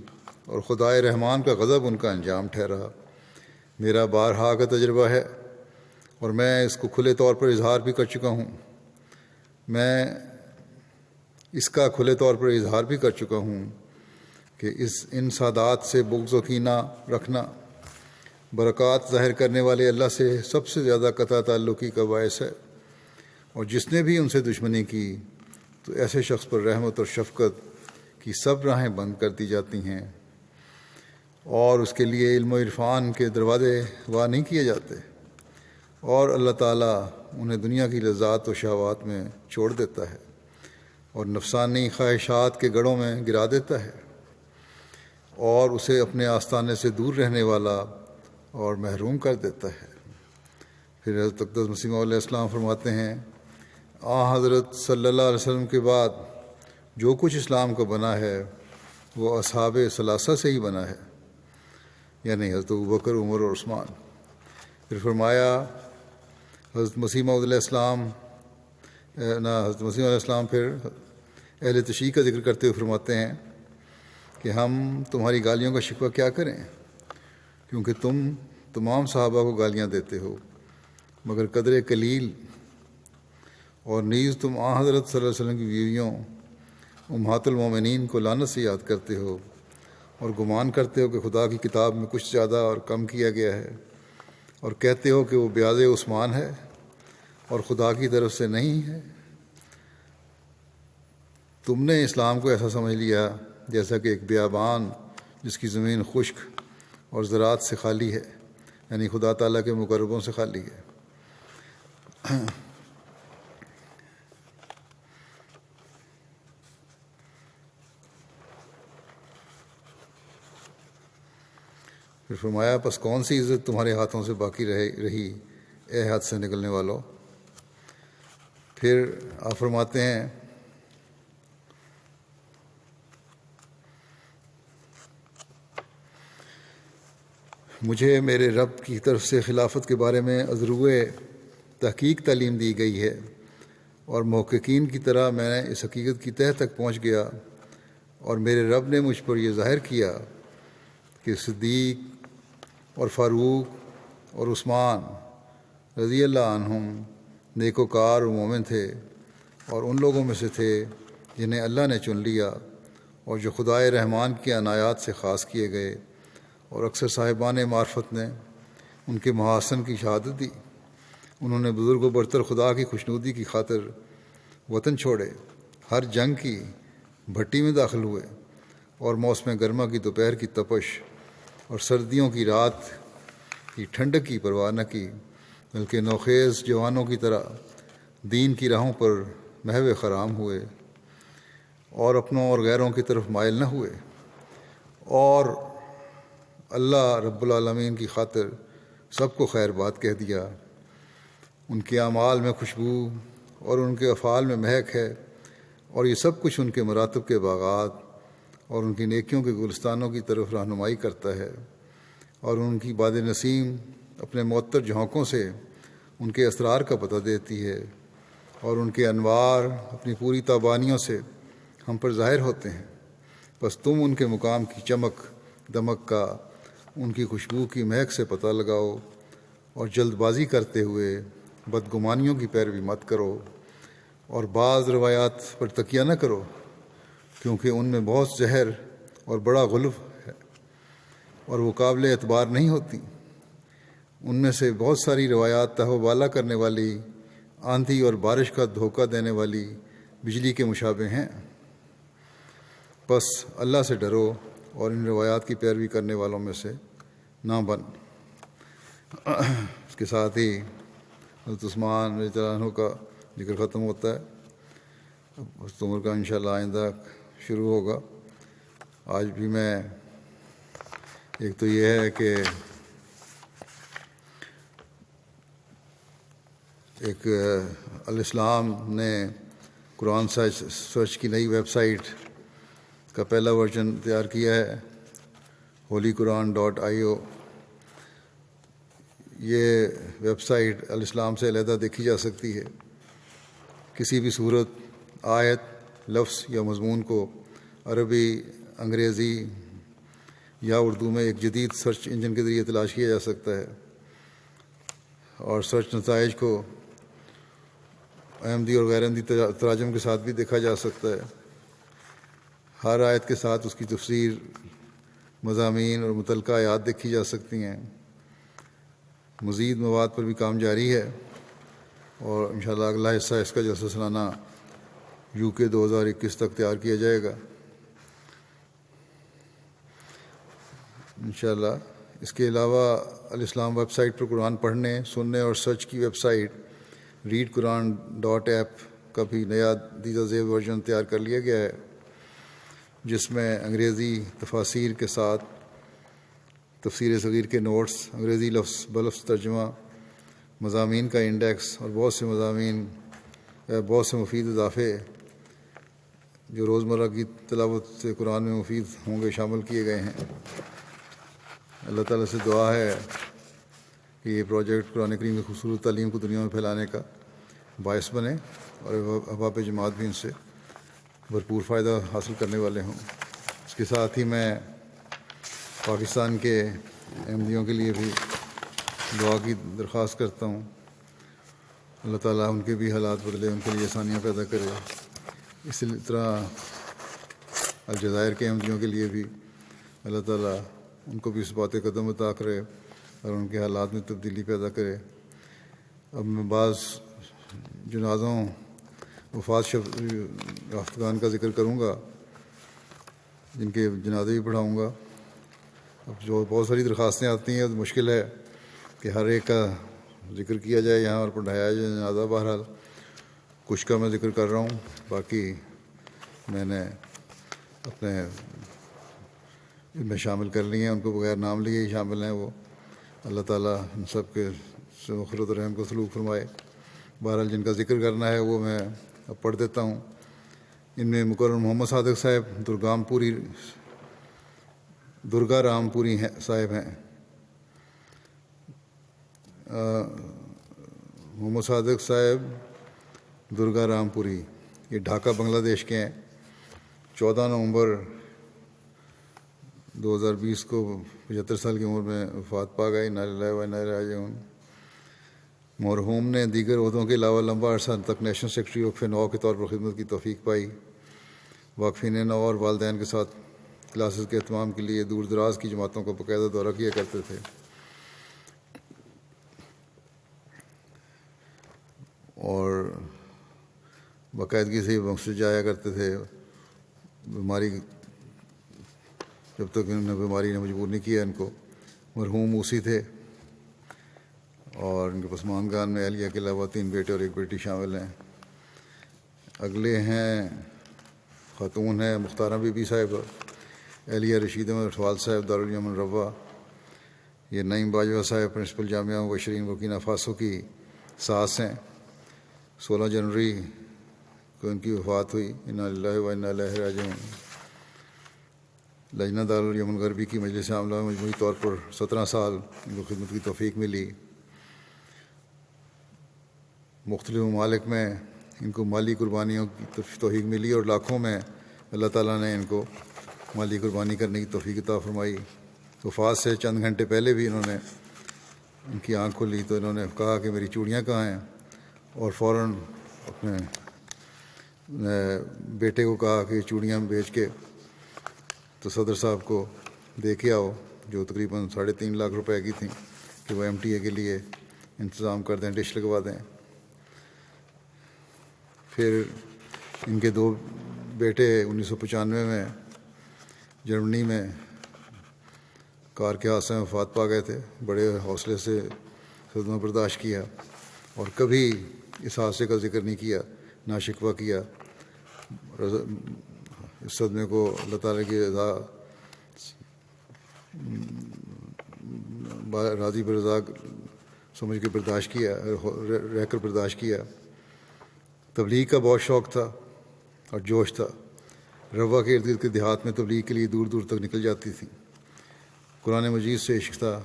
اور خدائے رحمان کا غضب ان کا انجام ٹھہرا۔ میرا بارہا کا تجربہ ہے اور میں اس کو کھلے طور پر اظہار بھی کر چکا ہوں، کہ ان سادات سے بغض و کینہ رکھنا برکات ظاہر کرنے والے اللہ سے سب سے زیادہ قطع تعلقی کا باعث ہے، اور جس نے بھی ان سے دشمنی کی تو ایسے شخص پر رحمت اور شفقت کی سب راہیں بند کر دی جاتی ہیں اور اس کے لیے علم و عرفان کے دروازے وا نہیں کیے جاتے، اور اللہ تعالیٰ انہیں دنیا کی لذات و شہوات میں چھوڑ دیتا ہے اور نفسانی خواہشات کے گڑھوں میں گرا دیتا ہے اور اسے اپنے آستانے سے دور رہنے والا اور محروم کر دیتا ہے۔ پھر حضرت اقدس مسیح موعود علیہ السلام فرماتے ہیں حضرت صلی اللہ علیہ وسلم کے بعد جو کچھ اسلام کا بنا ہے وہ اصحاب ثلاثہ سے ہی بنا ہے، یعنی حضرت ابوبکر، عمر اور عثمان۔ پھر فرمایا حضرت مسیح موعود علیہ السلام پھر اہل تشیع کا ذکر کرتے ہوئے فرماتے ہیں کہ ہم تمہاری گالیوں کا شکوہ کیا کریں، کیونکہ تم تمام صحابہ کو گالیاں دیتے ہو مگر قدر قلیل، اور نیز تم حضرت صلی اللہ علیہ وسلم کی بیویوں امہات المومنین کو لعنت سے یاد کرتے ہو اور گمان کرتے ہو کہ خدا کی کتاب میں کچھ زیادہ اور کم کیا گیا ہے، اور کہتے ہو کہ وہ بیاض عثمان ہے اور خدا کی طرف سے نہیں ہے۔ تم نے اسلام کو ایسا سمجھ لیا جیسا کہ ایک بیابان جس کی زمین خشک اور زراعت سے خالی ہے، یعنی خدا تعالیٰ کے مقربوں سے خالی ہے۔ پھر فرمایا پس کون سی عزت تمہارے ہاتھوں سے باقی رہی اے ہاتھ سے نکلنے والوں۔ پھر آپ فرماتے ہیں مجھے میرے رب کی طرف سے خلافت کے بارے میں ازروئے تحقیق تعلیم دی گئی ہے، اور محققین کی طرح میں نے اس حقیقت کی تہہ تک پہنچ گیا، اور میرے رب نے مجھ پر یہ ظاہر کیا کہ صدیق اور فاروق اور عثمان رضی اللہ عنہم نیکوکار و مومن تھے اور ان لوگوں میں سے تھے جنہیں اللہ نے چن لیا اور جو خدائے رحمان کی عنایات سے خاص کیے گئے، اور اکثر صاحبان معرفت نے ان کے محاسن کی شہادت دی۔ انہوں نے بزرگ و برتر خدا کی خوشنودی کی خاطر وطن چھوڑے، ہر جنگ کی بھٹی میں داخل ہوئے اور موسم گرما کی دوپہر کی تپش اور سردیوں کی رات کی ٹھنڈک کی پرواہ نہ کی، بلکہ نوخیز جوانوں کی طرح دین کی راہوں پر محو خرام ہوئے اور اپنوں اور غیروں کی طرف مائل نہ ہوئے، اور اللہ رب العالمین کی خاطر سب کو خیر بات کہہ دیا۔ ان کے اعمال میں خوشبو اور ان کے افعال میں مہک ہے، اور یہ سب کچھ ان کے مراتب کے باغات اور ان کی نیکیوں کے گلستانوں کی طرف رہنمائی کرتا ہے، اور ان کی باد نسیم اپنے معطر جھونکوں سے ان کے اسرار کا پتہ دیتی ہے، اور ان کے انوار اپنی پوری تابانیوں سے ہم پر ظاہر ہوتے ہیں۔ بس تم ان کے مقام کی چمک دمک کا، ان کی خوشبو کی مہک سے پتہ لگاؤ، اور جلد بازی کرتے ہوئے بدگمانیوں کی پیروی مت کرو، اور بعض روایات پر تکیہ نہ کرو، کیونکہ ان میں بہت زہر اور بڑا غلف ہے اور وہ قابل اعتبار نہیں ہوتی۔ ان میں سے بہت ساری روایات تہو بالا کرنے والی، آندھی اور بارش کا دھوکہ دینے والی بجلی کے مشابہ ہیں۔ بس اللہ سے ڈرو اور ان روایات کی پیروی کرنے والوں میں سے نہ بن۔ اس کے ساتھ ہی حضرت عثمان رضی اللہ عنہ کا ذکر ختم ہوتا ہے۔ اب اس عمر کا انشاءاللہ آئندہ شروع ہوگا۔ آج بھی میں ایک تو یہ ہے کہ ایک الاسلام نے قرآن سرچ کی نئی ویب سائٹ کا پہلا ورژن تیار کیا ہے، holyquran.io۔ یہ ویب سائٹ الاسلام سے علیحدہ دیکھی جا سکتی ہے۔ کسی بھی صورت، آیت، لفظ یا مضمون کو عربی، انگریزی یا اردو میں ایک جدید سرچ انجن کے ذریعے تلاش کیا جا سکتا ہے، اور سرچ نتائج کو احمدی اور غیر احمدی تراجم کے ساتھ بھی دیکھا جا سکتا ہے۔ ہر آیت کے ساتھ اس کی تفسیر، مضامین اور متعلقہ آیات دیکھی جا سکتی ہیں۔ مزید مواد پر بھی کام جاری ہے، اور انشاءاللہ اگلا حصہ اس کا جلسہ سالانہ UK 2021 تک تیار کیا جائے گا انشاءاللہ۔ اس کے علاوہ الاسلام ویب سائٹ پر قرآن پڑھنے، سننے اور سرچ کی ویب سائٹ readquran.app کا بھی نیا دیدہ ذیل ورژن تیار کر لیا گیا ہے، جس میں انگریزی تفاسیر کے ساتھ تفسیر صغیر کے نوٹس، انگریزی لفظ بلفظ ترجمہ، مضامین کا انڈیکس اور بہت سے مفید اضافے جو روزمرہ کی تلاوت سے قرآن میں مفید ہوں گے شامل کیے گئے ہیں۔ اللہ تعالیٰ سے دعا ہے کہ یہ پروجیکٹ قرآن کریم کی خوبصورت تعلیم کو دنیا میں پھیلانے کا باعث بنے، اور احباب جماعت بھی ان سے بھرپور فائدہ حاصل کرنے والے ہوں۔ اس کے ساتھ ہی میں پاکستان کے احمدیوں کے لیے بھی دعا کی درخواست کرتا ہوں۔ اللہ تعالیٰ ان کے بھی حالات بدلے، ان کے لیے آسانیاں پیدا کرے۔ اسی طرح الجزائر کے احمدیوں کے لیے بھی اللہ تعالیٰ ان کو بھی اس بات قدم عطا کرے اور ان کے حالات میں تبدیلی پیدا کرے۔ اب میں بعض جنازوں، وفات یافتگان کا ذکر کروں گا، جن کے جنازے بھی پڑھاؤں گا۔ اب جو بہت ساری درخواستیں آتی ہیں، تو مشکل ہے کہ ہر ایک کا ذکر کیا جائے یہاں اور پڑھایا جائے جنازہ۔ بہرحال کچھ کا میں ذکر کر رہا ہوں، باقی میں نے اپنے ان میں شامل کر لیے ہیں، ان کو بغیر نام لیے ہی شامل ہیں وہ۔ اللہ تعالیٰ ان سب کے سے مغفرت و رحم کو سلوک فرمائے۔ بہرحال جن کا ذکر کرنا ہے وہ میں اب پڑھ دیتا ہوں۔ ان میں مکرم محمد صادق صاحب درگا رام پوری صاحب ہیں۔ محمد صادق صاحب درگا رام پوری، یہ ڈھاکہ بنگلہ دیش کے ہیں۔ 14 نومبر 2020 کو 75 سال کی عمر میں وفات پا گئے. انا للہ و انا الیہ راجعون. مرحوم نے دیگر عہدوں کے علاوہ لمبا عرصہ تک نیشنل سیکرٹری وقف نو کے طور پر خدمت کی توفیق پائی. واقفین نو اور والدین کے ساتھ کلاسز کے اہتمام کے لیے دور دراز کی جماعتوں کو باقاعدہ دورہ کیا کرتے تھے اور باقاعدگی سے مسجد جایا کرتے تھے. بیماری جب تک انہوں نے بیماری نے مجبور نہیں کیا ان کو. مرحوم موسی تھے اور ان کے پسماندگان میں اہلیہ کے علاوہ 3 بیٹے اور 1 بیٹی شامل ہیں. اگلے ہیں خاتون ہیں مختارہ بی بی صاحبہ، اہلیہ رشید احمد اٹھوال صاحب دارالیمن روا. یہ نعیم باجوہ صاحب پرنسپل جامعہ مبشرین برکینا فاسو کی ساس ہیں. 16 جنوری کو ان کی وفات ہوئی. انا للہ و انا الیہ راجعون. لجنہ دارالیمن غربی کی مجلس عاملہ میں مجموعی طور پر 17 سال ان کو خدمت کی توفیق ملی. مختلف ممالک میں ان کو مالی قربانیوں کی توفیق ملی اور لاکھوں میں اللہ تعالیٰ نے ان کو مالی قربانی کرنے کی توفیق عطا فرمائی. وفات سے چند گھنٹے پہلے بھی انہوں نے ان کی آنکھ کھلی تو انہوں نے کہا کہ میری چوڑیاں کہاں ہیں، اور فوراً اپنے بیٹے کو کہا کہ چوڑیاں بیچ کے تو صدر صاحب کو دے کے آؤ، جو تقریباً 3.5 لاکھ روپے کی تھیں، کہ وہ MTA کے لیے انتظام کر دیں، ڈش لگوا دیں. پھر ان کے 2 بیٹے 1995 میں جرمنی میں کار کے حادثے میں وفات پا گئے تھے. بڑے حوصلے سے صدمہ برداشت کیا اور کبھی اس حادثے کا ذکر نہیں کیا، نہ شکوہ کیا. اس صدمے کو اللہ تعالیٰ کی راضی برضا سمجھ کے برداشت کیا، رہ کر برداشت کیا. تبلیغ کا بہت شوق تھا اور جوش تھا. روا کے ارد گرد کے دیہات میں تبلیغ کے لیے دور دور تک نکل جاتی تھی. قرآن مجید سے عشق تھا.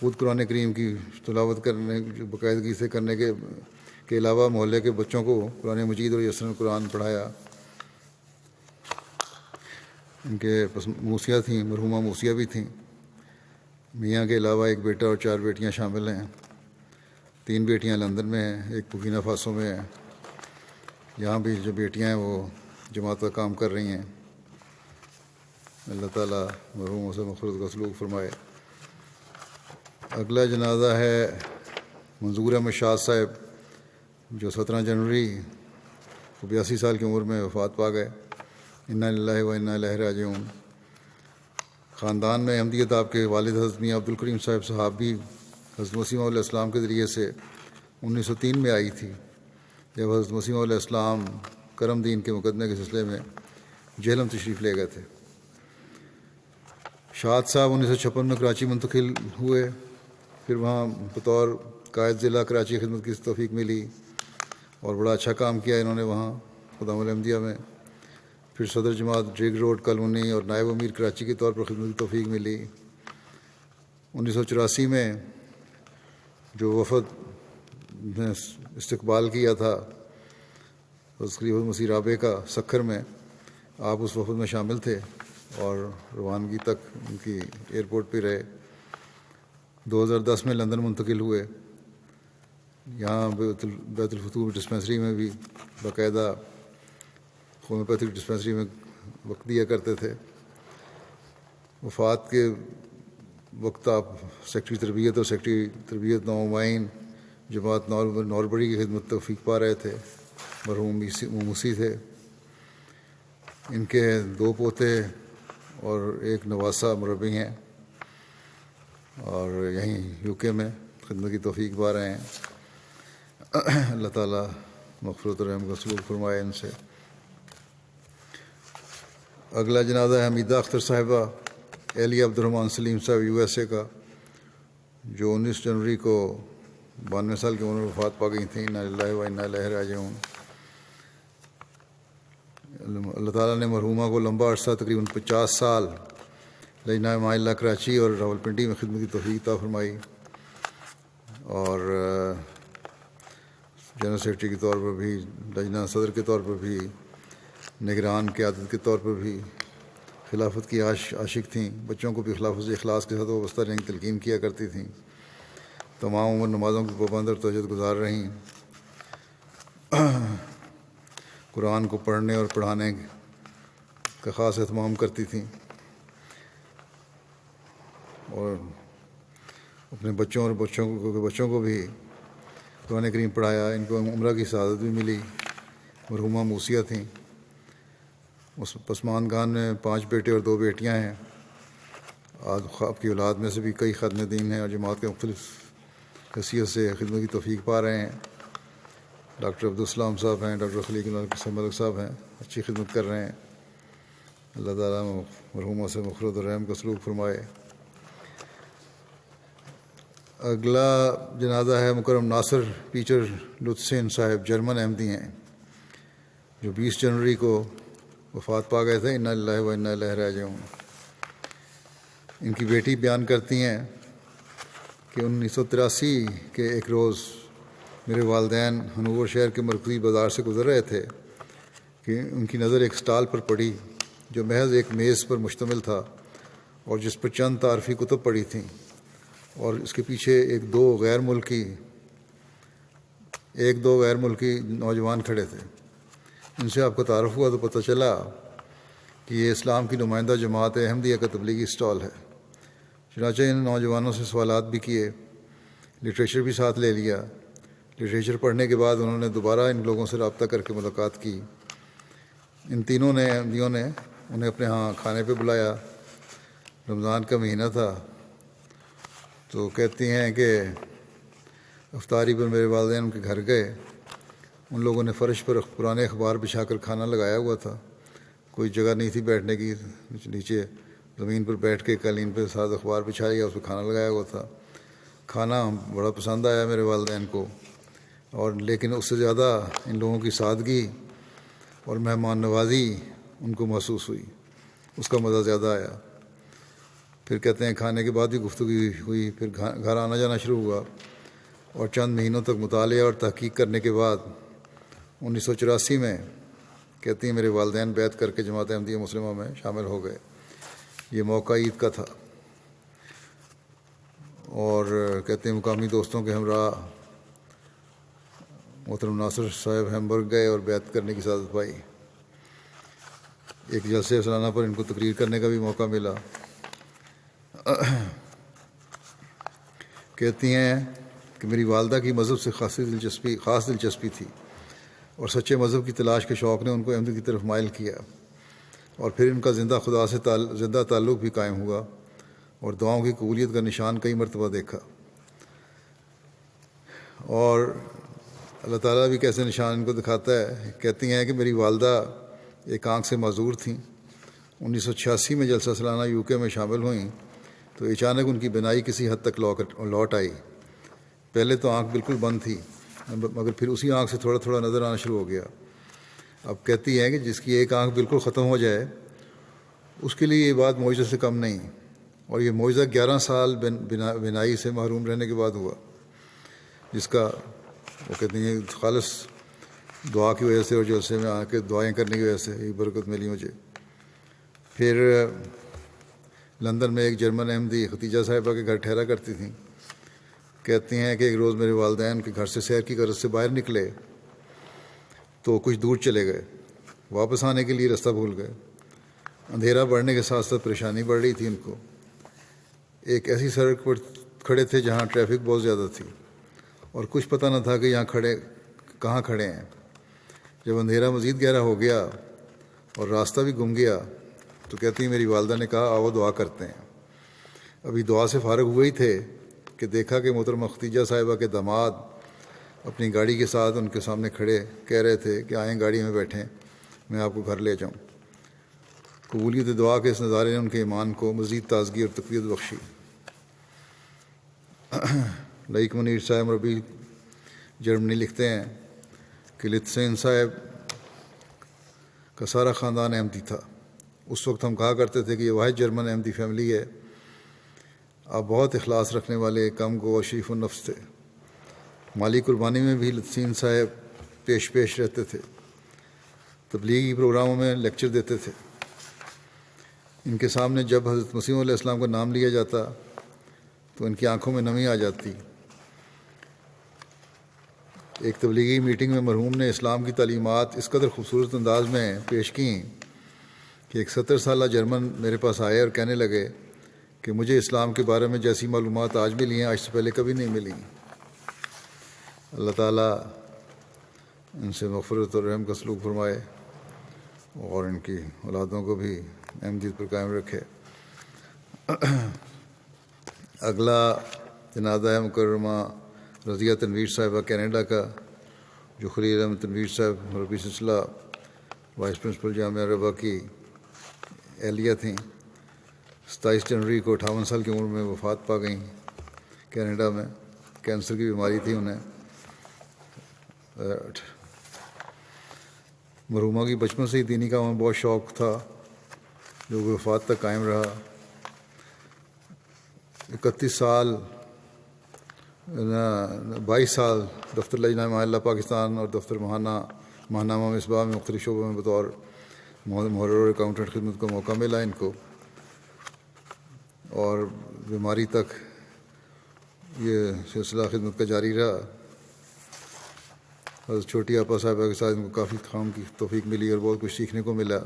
خود قرآن کریم کی تلاوت کرنے باقاعدگی سے کرنے کے علاوہ محلے کے بچوں کو قرآن مجید اور یسرن قرآن پڑھایا. ان کے موسیہ تھیں، مرحومہ موسیہ بھی تھیں. میاں کے علاوہ 1 بیٹا اور 4 بیٹیاں شامل ہیں. 3 بیٹیاں لندن میں ہیں، 1 برکینا فاسو میں ہے. یہاں بھی جو بیٹیاں ہیں وہ جماعت کا کام کر رہی ہیں. اللہ تعالیٰ مرحوموں سے مغفرت کا سلوک فرمائے. اگلا جنازہ ہے منظور احمد شاہ صاحب، جو 17 جنوری کو 82 سال کی عمر میں وفات پا گئے. انا للہ و انا الیہ راجعون. خاندان میں احمدیت آپ کے والد حضرت میاں عبدالکریم صاحب صحابی حضرت مسیح علیہ السلام کے ذریعے سے 1903 میں آئی تھی، جب حضرت مسیح علیہ السلام کرم دین کے مقدمے کے سلسلے میں جہلم تشریف لے گئے تھے. شاد صاحب 1956 میں کراچی منتقل ہوئے. پھر وہاں بطور قائد ضلع کراچی خدمت کی توفیق ملی اور بڑا اچھا کام کیا انہوں نے وہاں خدام الاحمدیہ میں. پھر صدر جماعت ڈریگ روڈ کالونی اور نائب امیر کراچی کے طور پر خدمت کی توفیق ملی. 1984 میں جو وفد نے استقبال کیا تھا خلیفہ مسیح رابع کا سکھر میں، آپ اس وفد میں شامل تھے اور روانگی تک ان کی ایئرپورٹ پہ رہے. 2010 میں لندن منتقل ہوئے. یہاں بیت الفتوح ڈسپنسری میں بھی باقاعدہ ہومیوپیتھک ڈسپنسری میں وقت دیا کرتے تھے. وفات کے وقت آپ سیکٹری تربیت اور سیکٹری تربیت نومائن جماعت نوربری کی خدمت توفیق پا رہے تھے. مرحوم موسی تھے. ان کے 2 پوتے اور 1 نواسہ مربی ہیں اور یہیں UK میں خدمت کی توفیق پا رہے ہیں. اللہ تعالیٰ مغفرت و رحم کا سلوک فرمائے ان سے. اگلا جنازہ ہے حمیدہ اختر صاحبہ، اہلیہ عبدالرحمٰن سلیم صاحب USA کا، جو 19 جنوری کو 92 سال کی عمر میں وفات پا گئی تھیں. انا للہ و انا الیہ راجعون. اللہ تعالیٰ نے مرحومہ کو لمبا عرصہ تقریباً 50 سال لجنہ مائلہ کراچی اور راولپنڈی میں خدمت کی توفیق عطا فرمائی اور جنرل سیکرٹری کے طور پر بھی، لجنہ صدر کے طور پر بھی نگران قیادت کے طور پر بھی خلافت کی عاشق تھیں. بچوں کو بھی خلافت اخلاص کے ساتھ وابستہ رہنے کی تلقین کیا کرتی تھیں. تمام عمر نمازوں کی پابند اور تہجد گزار رہیں. قرآن کو پڑھنے اور پڑھانے کا خاص اہتمام کرتی تھیں اور اپنے بچوں کو بھی قرآن کریم پڑھایا. ان کو عمرہ کی سعادت بھی ملی. مرحومہ موسیہ تھیں. اس پسماندگان میں 5 بیٹے اور 2 بیٹیاں ہیں. آج آپ کی اولاد میں سے بھی کئی خادم دین ہیں اور جماعت کے مختلف حیثیت سے خدمت کی توفیق پا رہے ہیں. ڈاکٹر عبدالسلام صاحب ہیں, ڈاکٹر خلیق ملک صاحب ہیں, اچھی خدمت کر رہے ہیں. اللہ تعالیٰ مرحوموں سے مغفرت اور رحم کا سلوک فرمائے. اگلا جنازہ ہے مکرم ناصر پیچر لطسین صاحب, جرمن احمدی ہیں, جو 20 جنوری کو وفات پا گئے تھے. انا للہ و انا الیہ راجعون. ان کی بیٹی بیان کرتی ہیں کہ 1983 کے ایک روز میرے والدین ہنوور شہر کے مرکزی بازار سے گزر رہے تھے کہ ان کی نظر ایک سٹال پر پڑی جو محض ایک میز پر مشتمل تھا اور جس پر چند تعارفی کتب پڑی تھیں, اور اس کے پیچھے ایک دو غیر ملکی نوجوان کھڑے تھے. ان سے آپ کا تعارف ہوا تو پتہ چلا کہ یہ اسلام کی نمائندہ جماعت احمدیہ کا تبلیغی اسٹال ہے. چنانچہ ان نوجوانوں سے سوالات بھی کیے, لٹریچر بھی ساتھ لے لیا. لٹریچر پڑھنے کے بعد انہوں نے دوبارہ ان لوگوں سے رابطہ کر کے ملاقات کی. ان تینوں نے احمدیوں نے انہیں اپنے ہاں کھانے پہ بلایا. رمضان کا مہینہ تھا تو کہتی ہیں کہ افطاری پر میرے والدین ان کے گھر گئے. ان لوگوں نے فرش پر پرانے اخبار بچھا کر کھانا لگایا ہوا تھا. کوئی جگہ نہیں تھی بیٹھنے کی. نیچے زمین پر بیٹھ کے قالین پہ ساتھ اخبار بچھایا گیا, اس پہ کھانا لگایا ہوا تھا. کھانا بڑا پسند آیا میرے والدین کو, اور لیکن اس سے زیادہ ان لوگوں کی سادگی اور مہمان نوازی ان کو محسوس ہوئی. اس کا مزہ زیادہ آیا. پھر کہتے ہیں کھانے کے بعد بھی گفتگو ہوئی. پھر گھر آنا جانا شروع ہوا اور چند مہینوں تک مطالعہ اور تحقیق کرنے کے بعد 1984 میں کہتی ہیں میرے والدین بیعت کر کے جماعت احمدیہ مسلمہ میں شامل ہو گئے. یہ موقع عید کا تھا اور کہتے ہیں مقامی دوستوں کے ہمراہ محترم ناصر صاحب ہیمبرگ گئے اور بیعت کرنے کی سعادت پائی. ایک جلسے سالانہ پر ان کو تقریر کرنے کا بھی موقع ملا. کہتی ہیں کہ میری والدہ کی مذہب سے خاص دلچسپی تھی اور سچے مذہب کی تلاش کے شوق نے ان کو احمدیت کی طرف مائل کیا, اور پھر ان کا زندہ خدا سے زندہ تعلق بھی قائم ہوا اور دعاؤں کی قبولیت کا نشان کئی مرتبہ دیکھا. اور اللہ تعالیٰ بھی کیسے نشان ان کو دکھاتا ہے. کہتی ہیں کہ میری والدہ ایک آنکھ سے معذور تھیں. 1986 میں جلسہ سالانہ UK میں شامل ہوئیں تو اچانک ان کی بینائی کسی حد تک لوٹ آئی. پہلے تو آنکھ بالکل بند تھی مگر پھر اسی آنکھ سے تھوڑا تھوڑا نظر آنا شروع ہو گیا. اب کہتی ہے کہ جس کی ایک آنکھ بالکل ختم ہو جائے اس کے لیے یہ بات معجزے سے کم نہیں, اور یہ معجزہ 11 سال بینائی سے محروم رہنے کے بعد ہوا, جس کا وہ کہتی ہیں خالص دعا کی وجہ سے اور جلسے میں آ کے دعائیں کرنے کی وجہ سے یہ برکت ملی مجھے. پھر لندن میں ایک جرمن احمدی ختیجہ صاحبہ کے گھر ٹھہرا کرتی تھیں. کہتی ہیں کہ ایک روز میرے والدین کے گھر سے سیر کی غرض سے باہر نکلے تو کچھ دور چلے گئے. واپس آنے کے لیے راستہ بھول گئے. اندھیرا بڑھنے کے ساتھ ساتھ پریشانی بڑھ رہی تھی ان کو. ایک ایسی سڑک پر کھڑے تھے جہاں ٹریفک بہت زیادہ تھی اور کچھ پتہ نہ تھا کہ یہاں کہاں کھڑے ہیں. جب اندھیرا مزید گہرا ہو گیا اور راستہ بھی گم گیا تو کہتی میری والدہ نے کہا آؤ دعا کرتے ہیں. ابھی دعا سے فارغ ہوئے ہی تھے کہ دیکھا کہ محترمہ ختیجہ صاحبہ کے داماد اپنی گاڑی کے ساتھ ان کے سامنے کھڑے کہہ رہے تھے کہ آئیں گاڑی میں بیٹھیں, میں آپ کو گھر لے جاؤں. قبولیت دعا کے اس نظارے نے ان کے ایمان کو مزید تازگی اور تقویت بخشی. لائق منیر صاحب ربی جرمنی لکھتے ہیں کہ لطسین صاحب کا سارا خاندان احمدی تھا. اس وقت ہم کہا کرتے تھے کہ یہ واحد جرمن احمدی فیملی ہے. آپ بہت اخلاص رکھنے والے, کم گو اور شریف النفس تھے. مالی قربانی میں بھی لطسین صاحب پیش رہتے تھے. تبلیغی پروگراموں میں لیکچر دیتے تھے۔ ان کے سامنے جب حضرت مسیح علیہ السلام کا نام لیا جاتا تو ان کی آنکھوں میں نمی آ جاتی۔ ایک تبلیغی میٹنگ میں مرحوم نے اسلام کی تعلیمات اس قدر خوبصورت انداز میں پیش کیں کہ ایک 70 سالہ جرمن میرے پاس آئے اور کہنے لگے کہ مجھے اسلام کے بارے میں جیسی معلومات آج ملی ہیں آج سے پہلے کبھی نہیں ملی۔ اللہ تعالیٰ ان سے مغفرت اور رحم کا سلوک فرمائے اور ان کی اولادوں کو بھی احمدیت پر قائم رکھے۔ اگلا جنازہ ہے مکرمہ رضیہ تنویر صاحبہ کینیڈا کا، جو خلیل احمد تنویر صاحب مربی سلسلہ وائس پرنسپل جامعہ ربا کی اہلیہ تھیں۔ 27 جنوری کو 58 سال کی عمر میں وفات پا گئیں کینیڈا میں۔ کینسر کی بیماری تھی انہیں۔ مرحومہ کی بچپن سے ہی دینی کاموں میں بہت شوق تھا جو وفات تک قائم رہا۔ 22 سال دفتر لجنہ معلّہ پاکستان اور دفتر ماہنامہ مصباح میں مختلف شعبوں میں بطور محرر اور اکاؤنٹنٹ خدمت کا موقع ملا ان کو، اور بیماری تک یہ سلسلہ خدمت کا جاری رہا۔ حضرت چھوٹی آپا صاحبہ کے ساتھ ان کو کافی کام کی توفیق ملی اور بہت کچھ سیکھنے کو ملا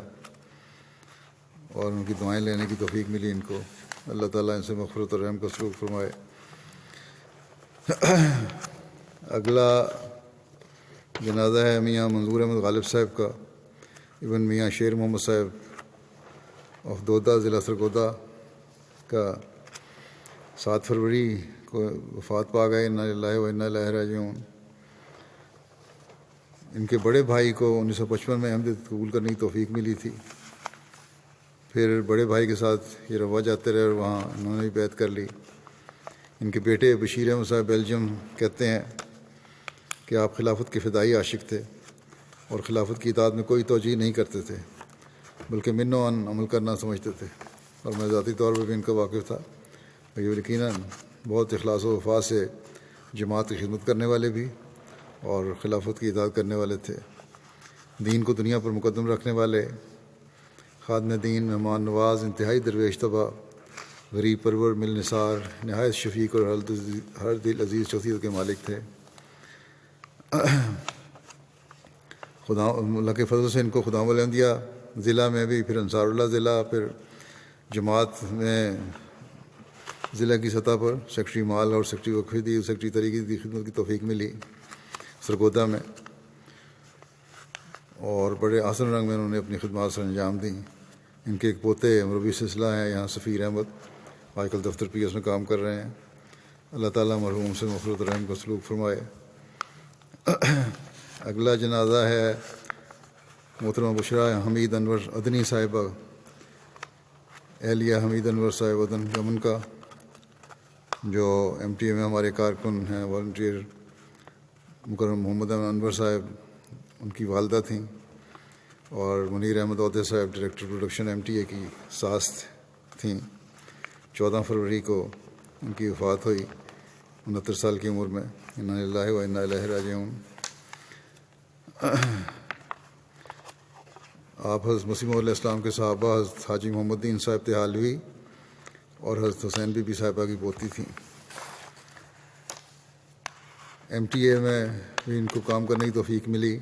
اور ان کی دعائیں لینے کی توفیق ملی ان کو۔ اللہ تعالیٰ ان سے مغفرت اور رحم کا سلوک فرمائے۔ اگلا جنازہ ہے میاں منظور احمد غالب صاحب کا، ابن میاں شیر محمد صاحب آف دودہ ضلع سرگودا کا۔ 7 فروری کو وفات پا گئے۔ انا للہ و انا الیہ راجعون۔ ان کے بڑے بھائی کو 1955 میں احمدیت قبول کرنے کی توفیق ملی تھی۔ پھر بڑے بھائی کے ساتھ یہ روا جاتے رہے اور وہاں انہوں نے بھی بیعت کر لی۔ ان کے بیٹے بشیر احمد صاحب بیلجیم کہتے ہیں کہ آپ خلافت کے فدائی عاشق تھے اور خلافت کی اطاعت میں کوئی توجیہ نہیں کرتے تھے بلکہ من و عن عمل کرنا سمجھتے تھے، اور میں ذاتی طور پر بھی ان کا واقف تھا۔ یہ یقیناً بہت اخلاص و وفا سے جماعت کی خدمت کرنے والے بھی اور خلافت کی اطاعت کرنے والے تھے۔ دین کو دنیا پر مقدم رکھنے والے، خادم دین، مہمان نواز، انتہائی درویش طبع، غریب پرور، مل نثار، نہایت شفیق اور ہر دل عزیز شخصیت کے مالک تھے۔ خدا اللہ کے فضل سے ان کو خدام الانبیاء ضلع میں بھی، پھر انصار اللہ ضلع، پھر جماعت میں ضلع کی سطح پر سیکٹری مال اور سیکٹری وقفی، سیکٹری طریقے کی خدمت کی توفیق ملی سرگودا میں، اور بڑے آسن رنگ میں انہوں نے اپنی خدمات سر انجام دیں۔ ان کے ایک پوتے مربی سلسلہ ہیں یہاں سفیر احمد، آج کل دفتر پی ایس میں کام کر رہے ہیں۔ اللہ تعالیٰ مرحوم سے مغفرت و رحم کا سلوک فرمائے۔ اگلا جنازہ ہے محترمہ بشرا حمید انور ادنی صاحبہ، اہلیہ حمید انور صاحب ادن یمن کا، جو ایم ٹی اے میں ہمارے کارکن ہیں، والنٹیئر۔ مکرم محمد انور صاحب ان کی والدہ تھیں، اور منیر احمد عہدے صاحب director production M T A کی ساس تھیں۔ 14 فروری کو ان کی وفات ہوئی 69 سال کی عمر میں۔ انا للہ و انا الیہ راجعون۔ آپ حضرت مسیح علیہ السلام کے صحابہ حضرت حاجی محمد دین صاحب تحالوی اور حضرت حسین بی بی صاحبہ کی پوتی تھیں۔ ایم ٹی اے میں بھی ان کو کام کرنے کی توفیق ملی۔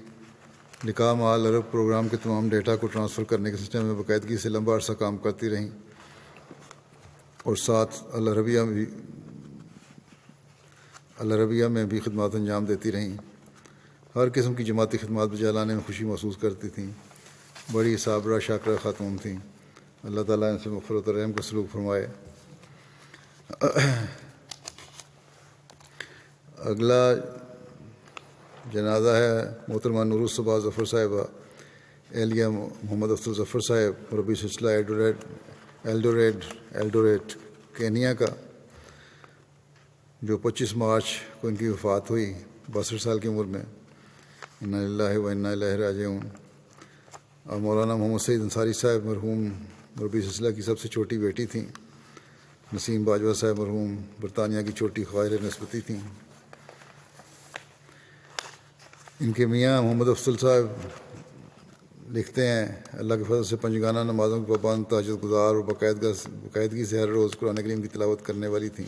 نکاح مال عرب پروگرام کے تمام ڈیٹا کو ٹرانسفر کرنے کے سسٹم میں باقاعدگی سے لمبا عرصہ کام کرتی رہیں، اور ساتھ العربیہ میں بھی خدمات انجام دیتی رہیں۔ ہر قسم کی جماعتی خدمات بجا لانے میں خوشی محسوس کرتی تھیں۔ بڑی صابرہ شاکرہ خاتون تھیں۔ اللہ تعالیٰ ان سے مغفرت اور رحم کا سلوک فرمائے۔ اگلا جنازہ ہے محترمہ نور الصبا ظفر صاحبہ، اہلیہ محمد افضل ظفر صاحب، مربی سلسلہ ایلڈوریٹ کینیا کا، جو 25 مارچ کو ان کی وفات ہوئی 62 سال کی عمر میں۔ انا للہ و انا الیہ راجعون۔ اور مولانا محمد سعید انصاری صاحب مرحوم مربی سلسلہ کی سب سے چھوٹی بیٹی تھیں۔ نسیم باجوہ صاحب مرحوم برطانیہ کی چھوٹی خواہر نسبتی تھیں۔ ان کے میاں محمد افضل صاحب لکھتے ہیں اللہ کے فضل سے پنجگانہ نمازوں کے پابند، تہجد گزار اور باقاعدگی سے ہر روز قرآن کریم کی تلاوت کرنے والی تھیں۔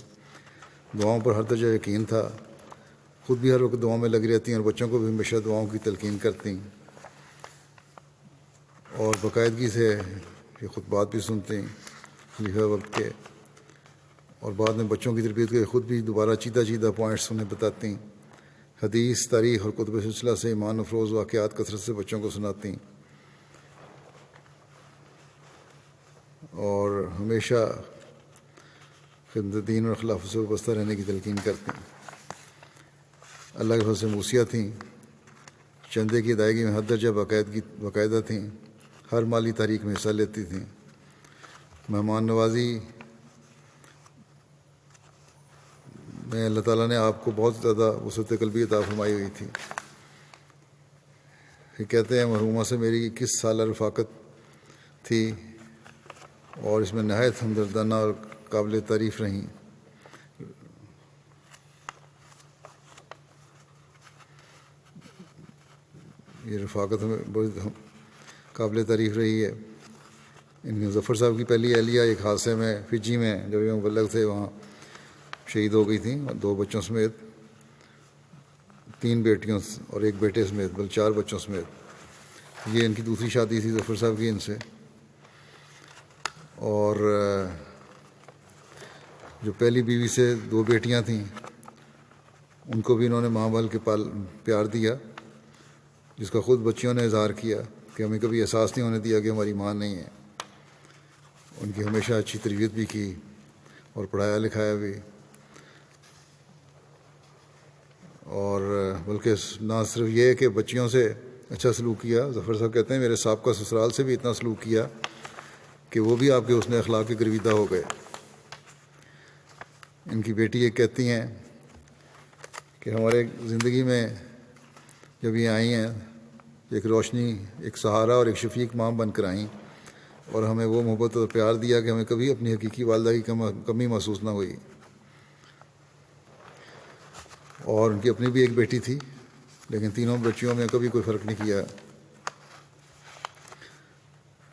دعاؤں پر ہر درجہ یقین تھا، خود بھی ہر وقت دعاؤں میں لگی رہتی ہیں اور بچوں کو بھی ہمیشہ دعاؤں کی تلقین کرتی اور باقاعدگی سے یہ خطبات بھی سنتی خلیفہ وقت کے، اور بعد میں بچوں کی تربیت کے خود بھی دوبارہ چیدہ پوائنٹس انہیں بتاتی، حدیث، تاریخ اور کتب سلسلہ سے ایمان افروز واقعات کثرت سے بچوں کو سناتی اور ہمیشہ خدمت دین اور خلافت سے وابستہ رہنے کی تلقین کرتی۔ اللہ کے فضل سے موسیہ تھیں، چندے کی ادائیگی میں ہر درجہ باقاعدہ تھیں، ہر مالی تحریک میں حصہ لیتی تھیں، مہمان نوازی میں اللہ تعالیٰ نے آپ کو بہت زیادہ وسعت قلبی عطا فرمائی ہوئی تھی۔ یہ کہتے ہیں مرحومہ سے میری 21 سالہ رفاقت تھی اور اس میں نہایت ہمدردانہ اور قابل تعریف رہیں۔ یہ رفاقت ہمیں بڑی قابل تعریف رہی ہے۔ ان کے ظفر صاحب کی پہلی اہلیہ ایک حادثے میں فجی میں جب یہ مبلغ تھے وہاں شہید ہو گئی تھیں، اور 2 بچوں سمیت، 3 بیٹیوں اور 1 بیٹے سمیت، بلکہ 4 بچوں سمیت۔ یہ ان کی دوسری شادی تھی ظفر صاحب کی ان سے، اور جو پہلی بیوی سے 2 بیٹیاں تھیں ان کو بھی انہوں نے ماں بال کے پیار دیا، جس کا خود بچیوں نے اظہار کیا کہ ہمیں کبھی احساس نہیں ہونے دیا کہ ہماری ماں نہیں ہے۔ ان کی ہمیشہ اچھی تربیت بھی کی اور پڑھایا لکھایا بھی، اور بلکہ نہ صرف یہ کہ بچیوں سے اچھا سلوک کیا، ظفر صاحب کہتے ہیں میرے سابقہ سسرال سے بھی اتنا سلوک کیا کہ وہ بھی آپ کے حسن اخلاق کے گرویدہ ہو گئے۔ ان کی بیٹی یہ کہتی ہیں کہ ہمارے زندگی میں جب یہ آئی ہیں ایک روشنی، ایک سہارا اور ایک شفیق ماں بن کر آئیں، اور ہمیں وہ محبت اور پیار دیا کہ ہمیں کبھی اپنی حقیقی والدہ کی کمی محسوس نہ ہوئی۔ اور ان کی اپنی بھی ایک بیٹی تھی، لیکن تینوں بچیوں میں کبھی کوئی فرق نہیں کیا۔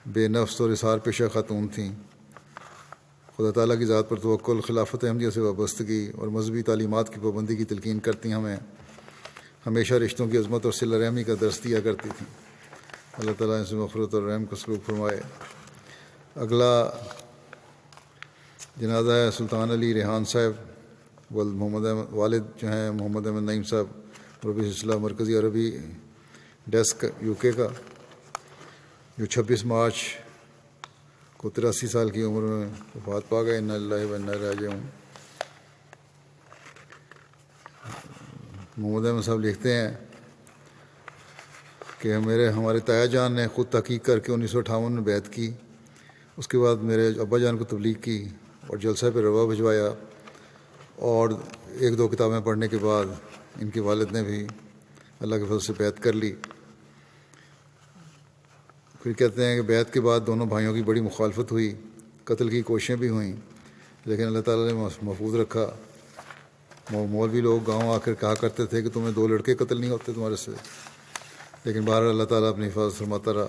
بے نفس اور اظہار پیشہ خاتون تھیں، خدا تعالیٰ کی ذات پر توکل، خلافت احمدیہ سے وابستگی اور مذہبی تعلیمات کی پابندی کی تلقین کرتی ہمیں ہمیشہ رشتوں کی عظمت اور صلہ رحمی کا درس دیا کرتی تھیں۔ اللہ تعالیٰ ان سے مغفرت اور رحم کا سلوک فرمائے۔ اگلا جنازہ ہے سلطان علی ریحان صاحب، والد جو ہیں محمد احمد نعیم صاحب، ربی سلسلہ مرکزی عربی ڈیسک UK کا، جو 26 مارچ کو 83 سال کی عمر میں وفات پا گئے۔ انا للہ و انا الیہ راجعون۔ محمد احمد صاحب لکھتے ہیں کہ ہمارے تایا جان نے خود تحقیق کر کے 1958 میں بیعت کی، اس کے بعد میرے ابا جان کو تبلیغ کی اور جلسہ پہ روا بھجوایا، اور 1-2 کتابیں پڑھنے کے بعد ان کے والد نے بھی اللہ کے فضل سے بیعت کر لی۔ پھر کہتے ہیں کہ بیعت کے بعد دونوں بھائیوں کی بڑی مخالفت ہوئی، قتل کی کوششیں بھی ہوئیں، لیکن اللہ تعالیٰ نے محفوظ رکھا۔ مولوی لوگ گاؤں آ کر کہا کرتے تھے کہ تمہیں 2 لڑکے قتل نہیں ہوتے تمہارے سے، لیکن بہرحال اللہ تعالیٰ اپنی حفاظت فرماتا رہا۔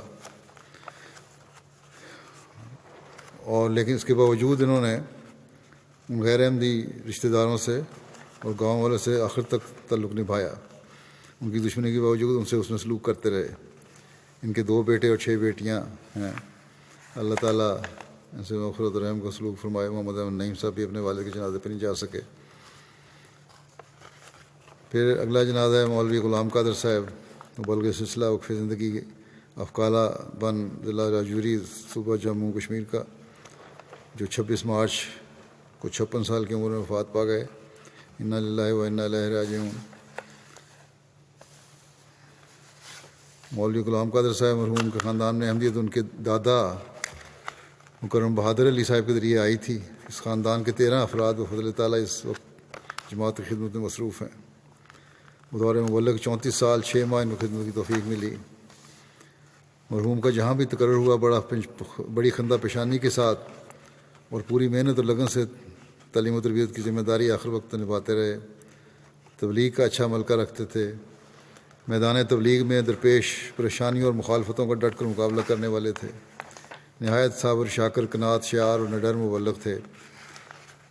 اور لیکن اس کے باوجود انہوں نے ان غیر احمدی رشتہ داروں سے اور گاؤں والوں سے آخر تک تعلق نبھایا۔ ان کی دشمنی کے باوجود ان سے حسن سلوک کرتے رہے۔ ان کے 2 بیٹے اور 6 بیٹیاں ہیں۔ اللہ تعالیٰ ان سے مغفرت و رحم کا سلوک فرمائے۔ محمد احمد نعیم صاحب بھی اپنے والد کے جنازے پہ نہیں جا سکے۔ پھر اگلا جنازہ ہے مولوی غلام قادر صاحب، مبلغ سلسلہ وقف زندگی افقالہ بن ضلع راجوری صوبہ جموں کشمیر کا، جو 26 مارچ کو 56 سال کی عمر میں وفات پا گئے۔ انا للہ و انا الیہ راجعون۔ مولوی غلام قادر صاحب مرحوم کے خاندان میں احمدیت ان کے دادا مکرم بہادر علی صاحب کے ذریعے آئی تھی۔ اس خاندان کے 13 افراد بفضل تعالیٰ اس وقت جماعت کی خدمت میں مصروف ہیں۔ بطور مبلغ 34 سال 6 ماہ ان کو خدمت کی توفیق ملی۔ مرحوم کا جہاں بھی تقرر ہوا بڑی خندہ پیشانی کے ساتھ اور پوری محنت اور لگن سے تعلیم و تربیت کی ذمہ داری آخر وقت نبھاتے رہے۔ تبلیغ کا اچھا ملکہ رکھتے تھے میدان تبلیغ میں درپیش پریشانیوں اور مخالفتوں کا ڈٹ کر مقابلہ کرنے والے تھے۔ نہایت صابر، شاکر، قناعت، شعار اور نڈر مبلغ تھے۔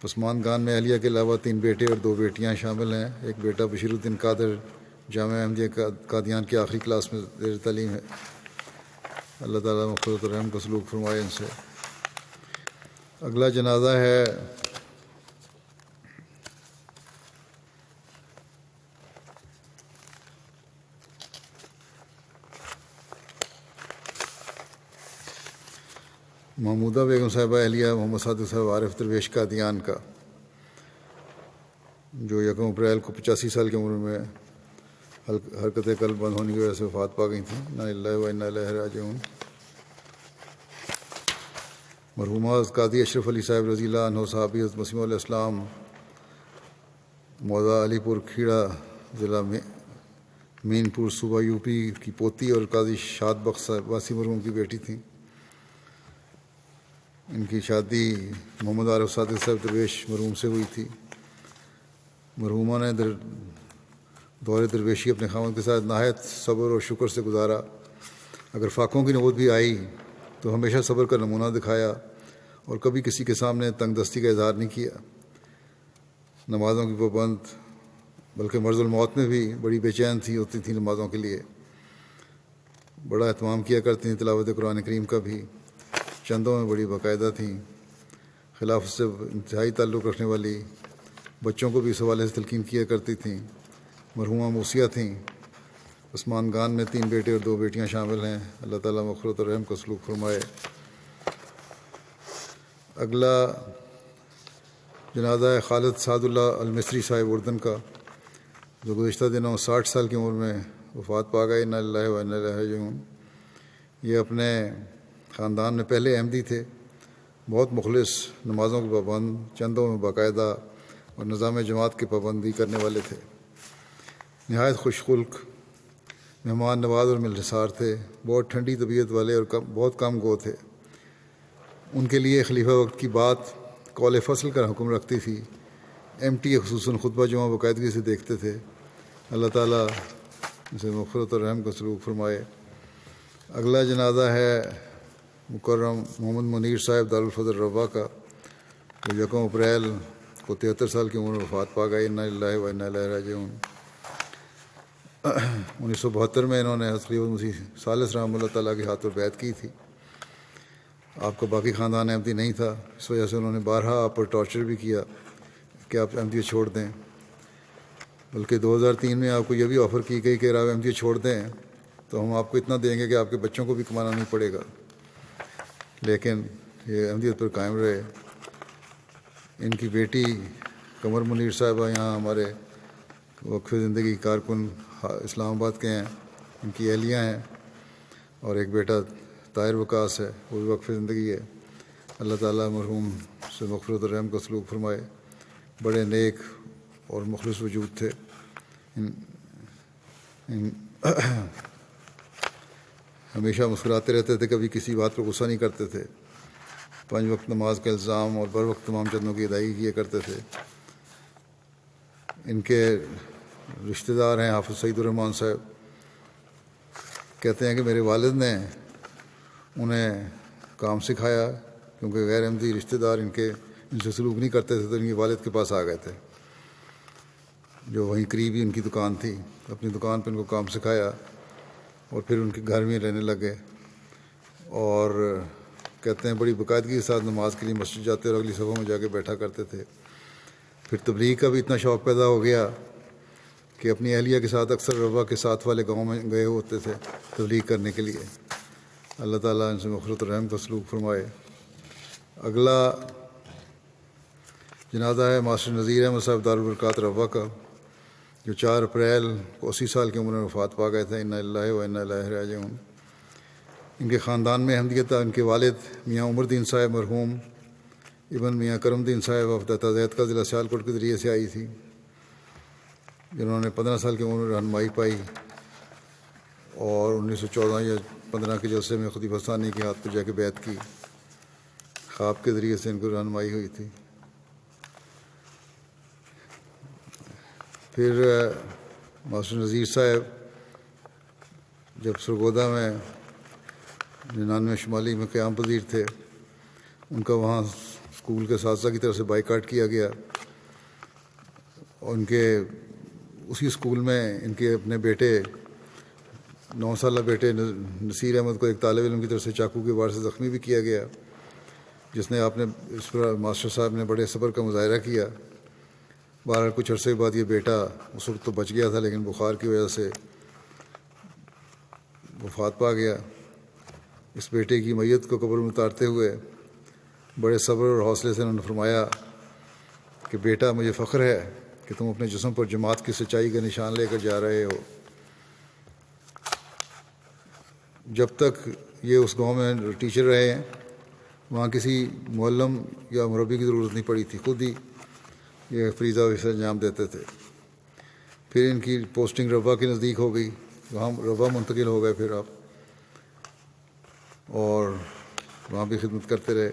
پسماندگان میں اہلیہ کے علاوہ 3 بیٹے اور 2 بیٹیاں شامل ہیں۔ ایک بیٹا بشیر الدین قادر جامعہ احمدیہ قادیان کی آخری کلاس میں زیر تعلیم ہے۔ اللہ تعالیٰ مغفرت و رحم کا سلوک فرمائے ان سے۔ اگلا جنازہ ہے محمودہ بیگم صاحبہ اہلیہ محمد صادق صاحب عارف درویش قادیان کا، جو 1 اپریل کو 85 سال کی عمر میں حرکت قلب بند ہونے کی وجہ سے وفات پا گئی تھیں۔ انا للہ و انا الیہ راجعون۔ مرحومہ قاضی اشرف علی صاحب رضی اللہ عنہ صحابی حضرت مسیح علیہ السلام موضع علی پور کھیڑا ضلع میں مین پور صوبہ یوپی کی پوتی اور قاضی شاد بخش عباسی مرحوم کی بیٹی تھیں۔ ان کی شادی محمد عارف صادق صاحب درویش مرحوم سے ہوئی تھی۔ مرحومہ نے دور درویشی اپنے خاوند کے ساتھ نہایت صبر اور شکر سے گزارا۔ اگر فاقوں کی نوبت بھی آئی تو ہمیشہ صبر کا نمونہ دکھایا اور کبھی کسی کے سامنے تنگ دستی کا اظہار نہیں کیا۔ نمازوں کی پابند، بلکہ مرض الموت میں بھی بڑی بے چین ہوتی تھی نمازوں کے لیے۔ بڑا اہتمام کیا کرتی تھیں تلاوت قرآن کریم کا بھی۔ چندوں میں بڑی باقاعدہ تھیں۔ خلافت سے انتہائی تعلق رکھنے والی، بچوں کو بھی اس حوالے سے تلقین کیا کرتی تھیں۔ مرحومہ موسیہ تھیں۔ پسماندگان میں 3 بیٹے اور 2 بیٹیاں شامل ہیں۔ اللہ تعالیٰ مغفرت اور رحم کا سلوک فرمائے۔ اگلا جنازہ ہے خالد سعد اللہ المصری صاحب اردن کا، جو گزشتہ دنوں 60 سال کی عمر میں وفات پا گئے۔ انا للہ و انا الیہ راجعون۔ یہ اپنے خاندان میں پہلے احمدی تھے، بہت مخلص، نمازوں کے پابند، چندوں میں باقاعدہ اور نظام جماعت کی پابندی کرنے والے تھے۔ نہایت خوش خلق، مہمان نواز اور ملنسار تھے۔ بہت ٹھنڈی طبیعت والے اور بہت کم گو تھے۔ ان کے لیے خلیفہ وقت کی بات قول فصل کا حکم رکھتی تھی۔ MTA خصوصاً خطبہ جمعہ باقاعدگی سے دیکھتے تھے۔ اللہ تعالیٰ اسے مغفرت اور رحم کا سلوک فرمائے۔ اگلا جنازہ ہے مکرم محمد منیر صاحب دارالفضل روا کا، جو 1 اپریل کو 73 سال کی عمر میں وفات پا گئے۔ انا للہ و انا الیہ راجعون۔ 1972 میں انہوں نے حضرت خلیفۃ مسیح ثالث رحمہ اللہ تعالیٰ کے ہاتھ پر بیعت کی تھی۔ آپ کا باقی خاندان احمدی نہیں تھا، اس وجہ سے انہوں نے بارہا آپ پر ٹارچر بھی کیا کہ آپ احمدیت چھوڑ دیں۔ بلکہ 2003 میں آپ کو یہ بھی آفر کی گئی کہ اگر آپ احمدیت چھوڑ دیں تو ہم آپ کو اتنا دیں گے کہ آپ کے بچوں کو بھی کمانا نہیں پڑے گا، لیکن یہ احمدیت پر قائم رہے۔ ان کی بیٹی قمر منیر صاحبہ یہاں ہمارے وقف زندگی کارکن اسلام آباد کے ہیں، ان کی اہلیہ ہیں، اور ایک بیٹا طاہر وکاس ہے، وہ بھی وقف زندگی ہے۔ اللہ تعالیٰ مرحوم سے مغفرت و رحم کا سلوک فرمائے۔ بڑے نیک اور مخلص وجود تھے۔ ہمیشہ مسکراتے رہتے تھے، کبھی کسی بات پر غصہ نہیں کرتے تھے۔ 5 وقت نماز کا الزام اور بر وقت تمام چندوں کی ادائیگی کیا کرتے تھے۔ ان کے رشتہ دار ہیں حافظ سعید الرحمن صاحب، کہتے ہیں کہ میرے والد نے انہیں کام سکھایا، کیونکہ غیر احمدی رشتہ دار ان سے سلوک نہیں کرتے تھے، تو ان کے والد کے پاس آ گئے تھے، جو وہیں قریب ہی ان کی دکان تھی۔ اپنی دکان پہ ان کو کام سکھایا اور پھر ان کے گھر میں رہنے لگے، اور کہتے ہیں بڑی باقاعدگی کے ساتھ نماز کے لیے مسجد جاتے اور اگلی صفوں میں جا کے بیٹھا کرتے تھے۔ پھر تبلیغ کا بھی اتنا شوق پیدا ہو گیا کہ اپنی اہلیہ کے ساتھ اکثر روا کے ساتھ والے گاؤں میں گئے ہوتے تھے تبلیغ کرنے کے لیے۔ اللہ تعالیٰ ان سے مغفرت و رحم کا سلوک فرمائے۔ اگلا جنازہ ہے ماسٹر نذیر احمد صاحب دارالبرکات روا کا، جو 4 اپریل کو 80 سال کی عمر میں وفات پا گئے تھے۔ انا للہ و انا الیہ راجعون۔ ان کے خاندان میں احمدیت تھا۔ ان کے والد میاں عمر الدین صاحب مرحوم ابن میاں کرم الدین صاحب وفدہ زید کا ضلع سیالکوٹ کے ذریعے سے آئی تھی، جنہوں نے 15 سال کی عمر میں رہنمائی پائی، اور 1914 یا 15 کے جلسے میں خلیفہ ثانی کے ہاتھ پہ جا کے بیعت کی۔ خواب کے ذریعے سے ان کو رہنمائی ہوئی تھی۔ پھر ماسٹر نذیر صاحب جب سرگودا میں 99 شمالی میں قیام پذیر تھے، ان کا وہاں اسکول کے اساتذہ کی طرف سے بائیکاٹ کیا گیا. اور ان کے اسی اسکول میں ان کے اپنے بیٹے 9 سالہ بیٹے نصیر احمد کو ایک طالب علم کی طرف سے چاقو کے وار سے زخمی بھی کیا گیا، جس نے اس پر ماسٹر صاحب نے بڑے صبر کا مظاہرہ کیا. بہرحال کچھ عرصے کے بعد یہ بیٹا اس وقت تو بچ گیا تھا، لیکن بخار کی وجہ سے وفات پا گیا. اس بیٹے کی میت کو قبر میں اتارتے ہوئے بڑے صبر اور حوصلے سے انہوں نے فرمایا کہ بیٹا، مجھے فخر ہے کہ تم اپنے جسم پر جماعت کی سچائی کا نشان لے کر جا رہے ہو. جب تک یہ اس گاؤں میں ٹیچر رہے ہیں، وہاں کسی معلم یا مربی کی ضرورت نہیں پڑی تھی، خود ہی یہ فریضہ ویسے انجام دیتے تھے. پھر ان کی پوسٹنگ ربا کے نزدیک ہو گئی، وہاں ربا منتقل ہو گئے پھر آپ، اور وہاں بھی خدمت کرتے رہے.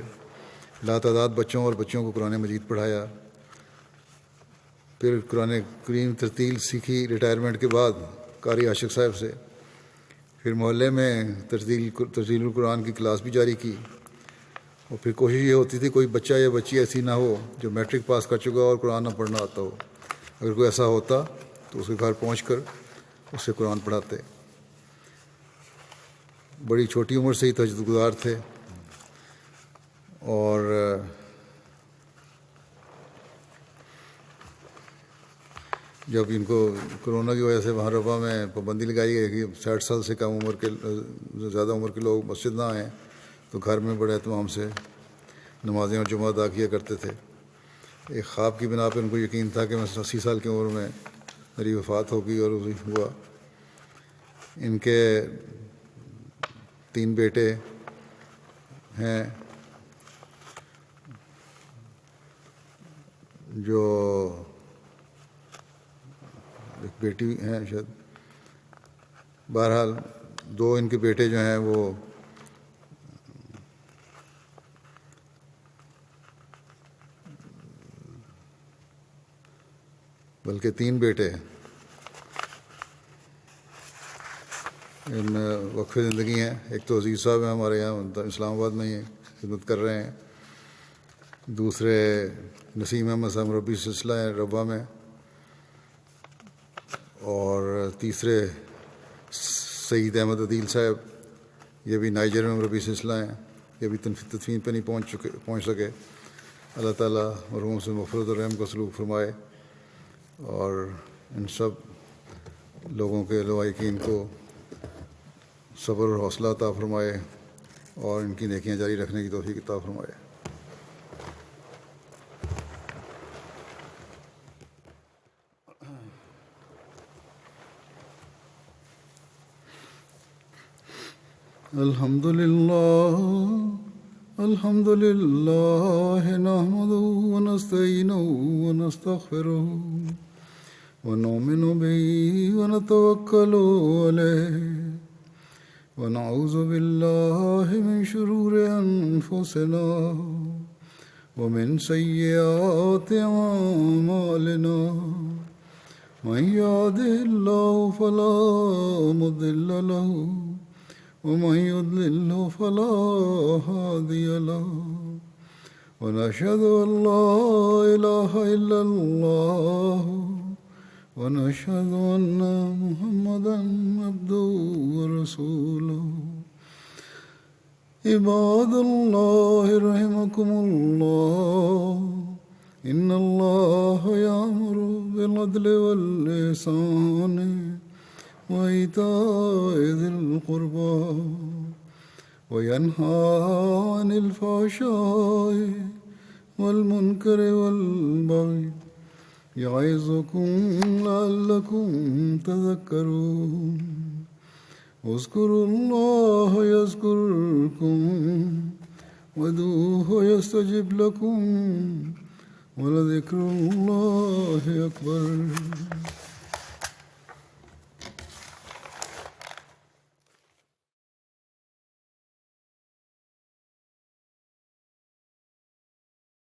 لاتعداد بچوں اور بچیوں کو قرآن مجید پڑھایا. پھر قرآن کریم ترتیل سیکھی ریٹائرمنٹ کے بعد قاری عاشق صاحب سے. پھر محلے میں ترتیل القرآن کی کلاس بھی جاری کی. اور پھر کوشش یہ ہوتی تھی کوئی بچہ یا بچی ایسی نہ ہو جو میٹرک پاس کر چکا ہو اور قرآن نہ پڑھنا آتا ہو. اگر کوئی ایسا ہوتا تو اس کے گھر پہنچ کر اس سے قرآن پڑھاتے. بڑی چھوٹی عمر سے ہی تہجد گزار تھے، اور جب ان کو کرونا کی وجہ سے وہاں ربا میں پابندی لگائی گئی کہ 60 سال سے کم عمر کے زیادہ عمر کے لوگ مسجد نہ آئیں، تو گھر میں بڑے اہتمام سے نمازیں اور جمعہ ادا کیا کرتے تھے. ایک خواب کی بنا پہ ان کو یقین تھا کہ میں 80 سال کی عمر میں میری وفات ہوگی، اور وہی ہوا. ان کے 3 بیٹے ہیں، جو ایک بیٹی ہیں شاید. بہرحال 2 ان کے بیٹے جو ہیں وہ بلکہ 3 بیٹے ان وقف زندگی ہیں. ایک تو عزیز صاحب ہیں ہمارے یہاں اسلام آباد میں ہی خدمت کر رہے ہیں. دوسرے نسیم احمد صاحب مربی سلسلہ ہیں ربا میں. اور تیسرے سعید احمد عدیل صاحب، یہ بھی نائجر میں مربی سلسلہ ہیں. یہ بھی تدفین پہ نہیں پہنچ سکے. اللہ تعالیٰ مرحوم سے مغفرت اور رحم کا سلوک فرمائے، اور ان سب لوگوں کے لوائقین کو صبر اور حوصلہ عطا فرمائے، اور ان کی نیکیاں جاری رکھنے کی توفیق عطا فرمائے. الحمد لله نحمده ونستعينه ونستغفره ونؤمن به ونتوكل عليه ونعوذ بالله من شرور أنفسنا ومن سيئات أعمالنا. من يهده الله فلا مضل له ومن يضلل فلا هادي له. ونشهد أن لا إله إلا الله ونشهد أن محمدا عبده ورسوله. عباد الله رحمكم الله، إن الله يأمر بالعدل والإحسان وإيتاء ذي القربى وينهى عن الفحشاء والمنكر والبغي يعظكم لعلكم تذكرون. اذكروا الله يذكركم وادعوه يستجب لكم ولذكر الله أكبر.